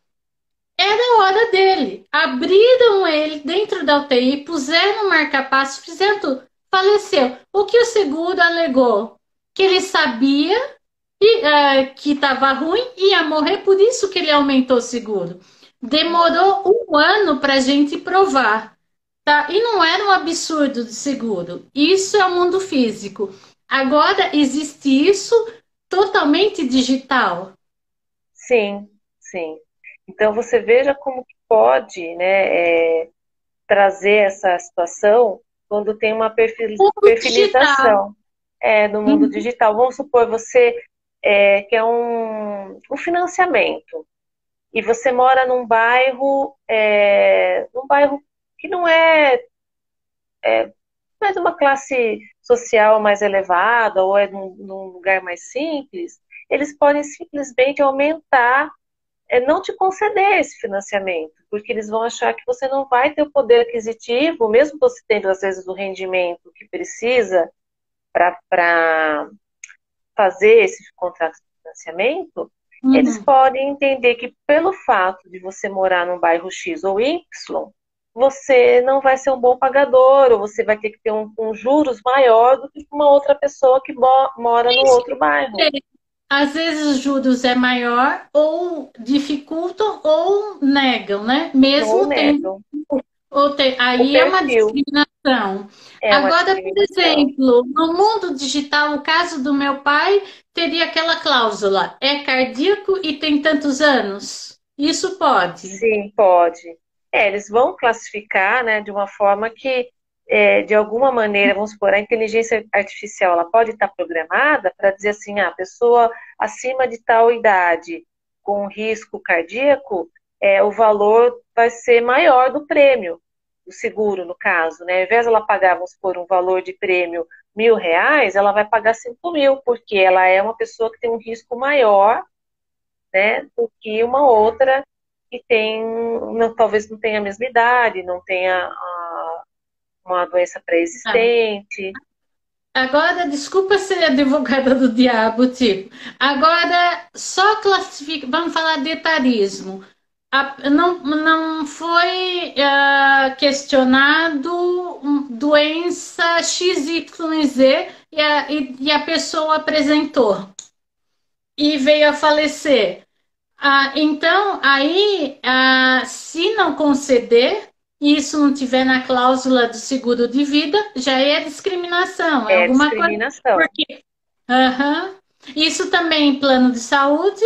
Era a hora dele. Abriram ele dentro da UTI, puseram um marca-passo, fizeram tudo. Faleceu. O que o seguro alegou? Que ele sabia que estava ruim e ia morrer, por isso que ele aumentou o seguro. Demorou um ano para a gente provar. Tá? E não era um absurdo de seguro. Isso é o mundo físico. Agora existe isso totalmente digital. Sim, sim. Então você veja como que pode, né, trazer essa situação quando tem uma Mundo digital. perfilização no mundo Uhum. digital. Vamos supor você quer um financiamento e você mora num bairro que não é mais uma classe social mais elevada ou é num lugar mais simples, eles podem simplesmente aumentar, não te conceder esse financiamento, porque eles vão achar que você não vai ter o poder aquisitivo, mesmo você tendo, às vezes, o rendimento que precisa para fazer esse contrato de financiamento, eles Uhum. podem entender que pelo fato de você morar num bairro X ou Y, você não vai ser um bom pagador, ou você vai ter que ter um juros maior do que uma outra pessoa que mora no outro bairro. Às vezes os juros é maior, ou dificultam ou negam, né? Ou Mesmo tendo, negam. O aí é uma perfil discriminação. é uma Agora, por discriminação. exemplo, no mundo digital, o caso do meu pai teria aquela cláusula: é cardíaco e tem tantos anos. Isso pode. Sim, pode. Eles vão classificar, né, de uma forma que, de alguma maneira, vamos supor, a inteligência artificial, ela pode estar programada para dizer assim, a pessoa acima de tal idade, com risco cardíaco, o valor vai ser maior do prêmio, do seguro, no caso, né? Ao invés de ela pagar, vamos supor, um valor de prêmio R$ 1.000, ela vai pagar 5.000, porque ela é uma pessoa que tem um risco maior, né, do que uma outra que tem, não, talvez não tenha a mesma idade, não tenha uma doença pré-existente. Agora, desculpa ser advogada do diabo, tipo. Agora, só classifica. Vamos falar de etarismo. Não foi questionado doença XYZ e a pessoa apresentou e veio a falecer. Então, aí, se não conceder, e isso não tiver na cláusula do seguro de vida, já é discriminação, é É alguma coisa. discriminação Porque, aham. Isso também em plano de saúde,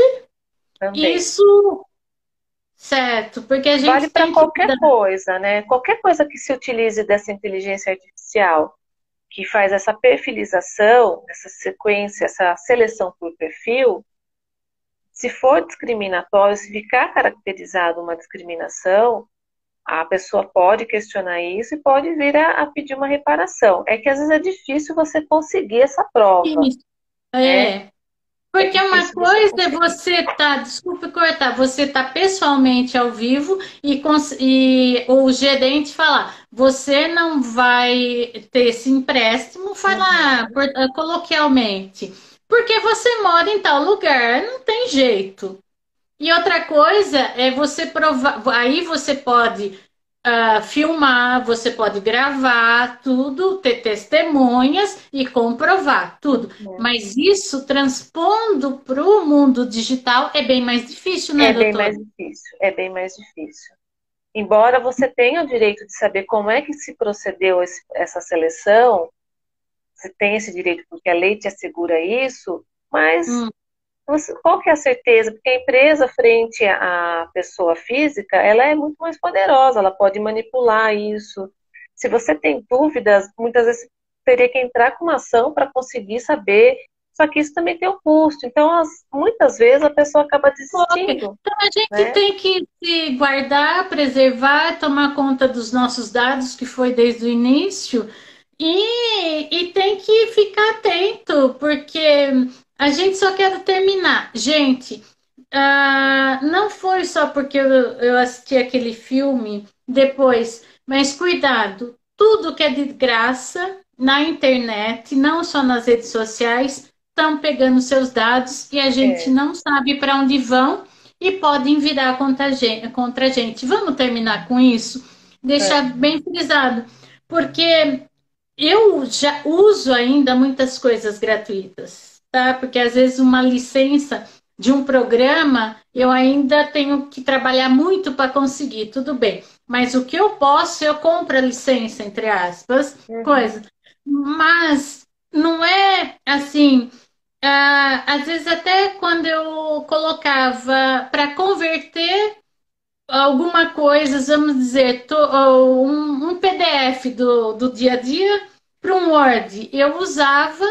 também. isso certo, porque a Vale gente para tem que qualquer coisa, né? Qualquer coisa que se utilize dessa inteligência artificial, que faz essa perfilização, essa sequência, essa seleção por perfil, se for discriminatório, se ficar caracterizado uma discriminação, a pessoa pode questionar isso e pode vir a pedir uma reparação. É que às vezes é difícil você conseguir essa prova, isso. né? É. É Porque uma difícil você coisa é conseguir. você tá, desculpe cortar, você tá pessoalmente ao vivo e o gerente falar, você não vai ter esse empréstimo, falar Uhum. coloquialmente, porque você mora em tal lugar, não tem jeito. E outra coisa é você provar, aí você pode filmar, você pode gravar tudo, ter testemunhas e comprovar tudo. Uhum. Mas isso transpondo para o mundo digital é bem mais difícil, né, É bem doutora? mais difícil, é bem mais difícil. Embora você tenha o direito de saber como é que se procedeu essa seleção, você tem esse direito porque a lei te assegura isso, mas Hum, qual que é a certeza? Porque a empresa frente à pessoa física, ela é muito mais poderosa, ela pode manipular isso, se você tem dúvidas, muitas vezes teria que entrar com uma ação para conseguir saber, só que isso também tem um custo. Então, muitas vezes a pessoa acaba desistindo, Então a gente né? tem que se guardar, preservar, tomar conta dos nossos dados, que foi desde o início, e tem que ficar atento, porque a gente só quer terminar. Gente, não foi só porque eu assisti aquele filme depois, mas cuidado, tudo que é de graça na internet, não só nas redes sociais, estão pegando seus dados e a gente É, não sabe para onde vão e podem virar contra a gente. Vamos terminar com isso? é, Deixar bem frisado, porque eu já uso ainda muitas coisas gratuitas, tá? Porque às vezes uma licença de um programa eu ainda tenho que trabalhar muito para conseguir, tudo bem. Mas o que eu posso, eu compro a licença, entre aspas, uhum, coisa. Mas não é assim. Às vezes, até quando eu colocava para converter alguma coisa, vamos dizer, um PDF do dia a dia para um Word, eu usava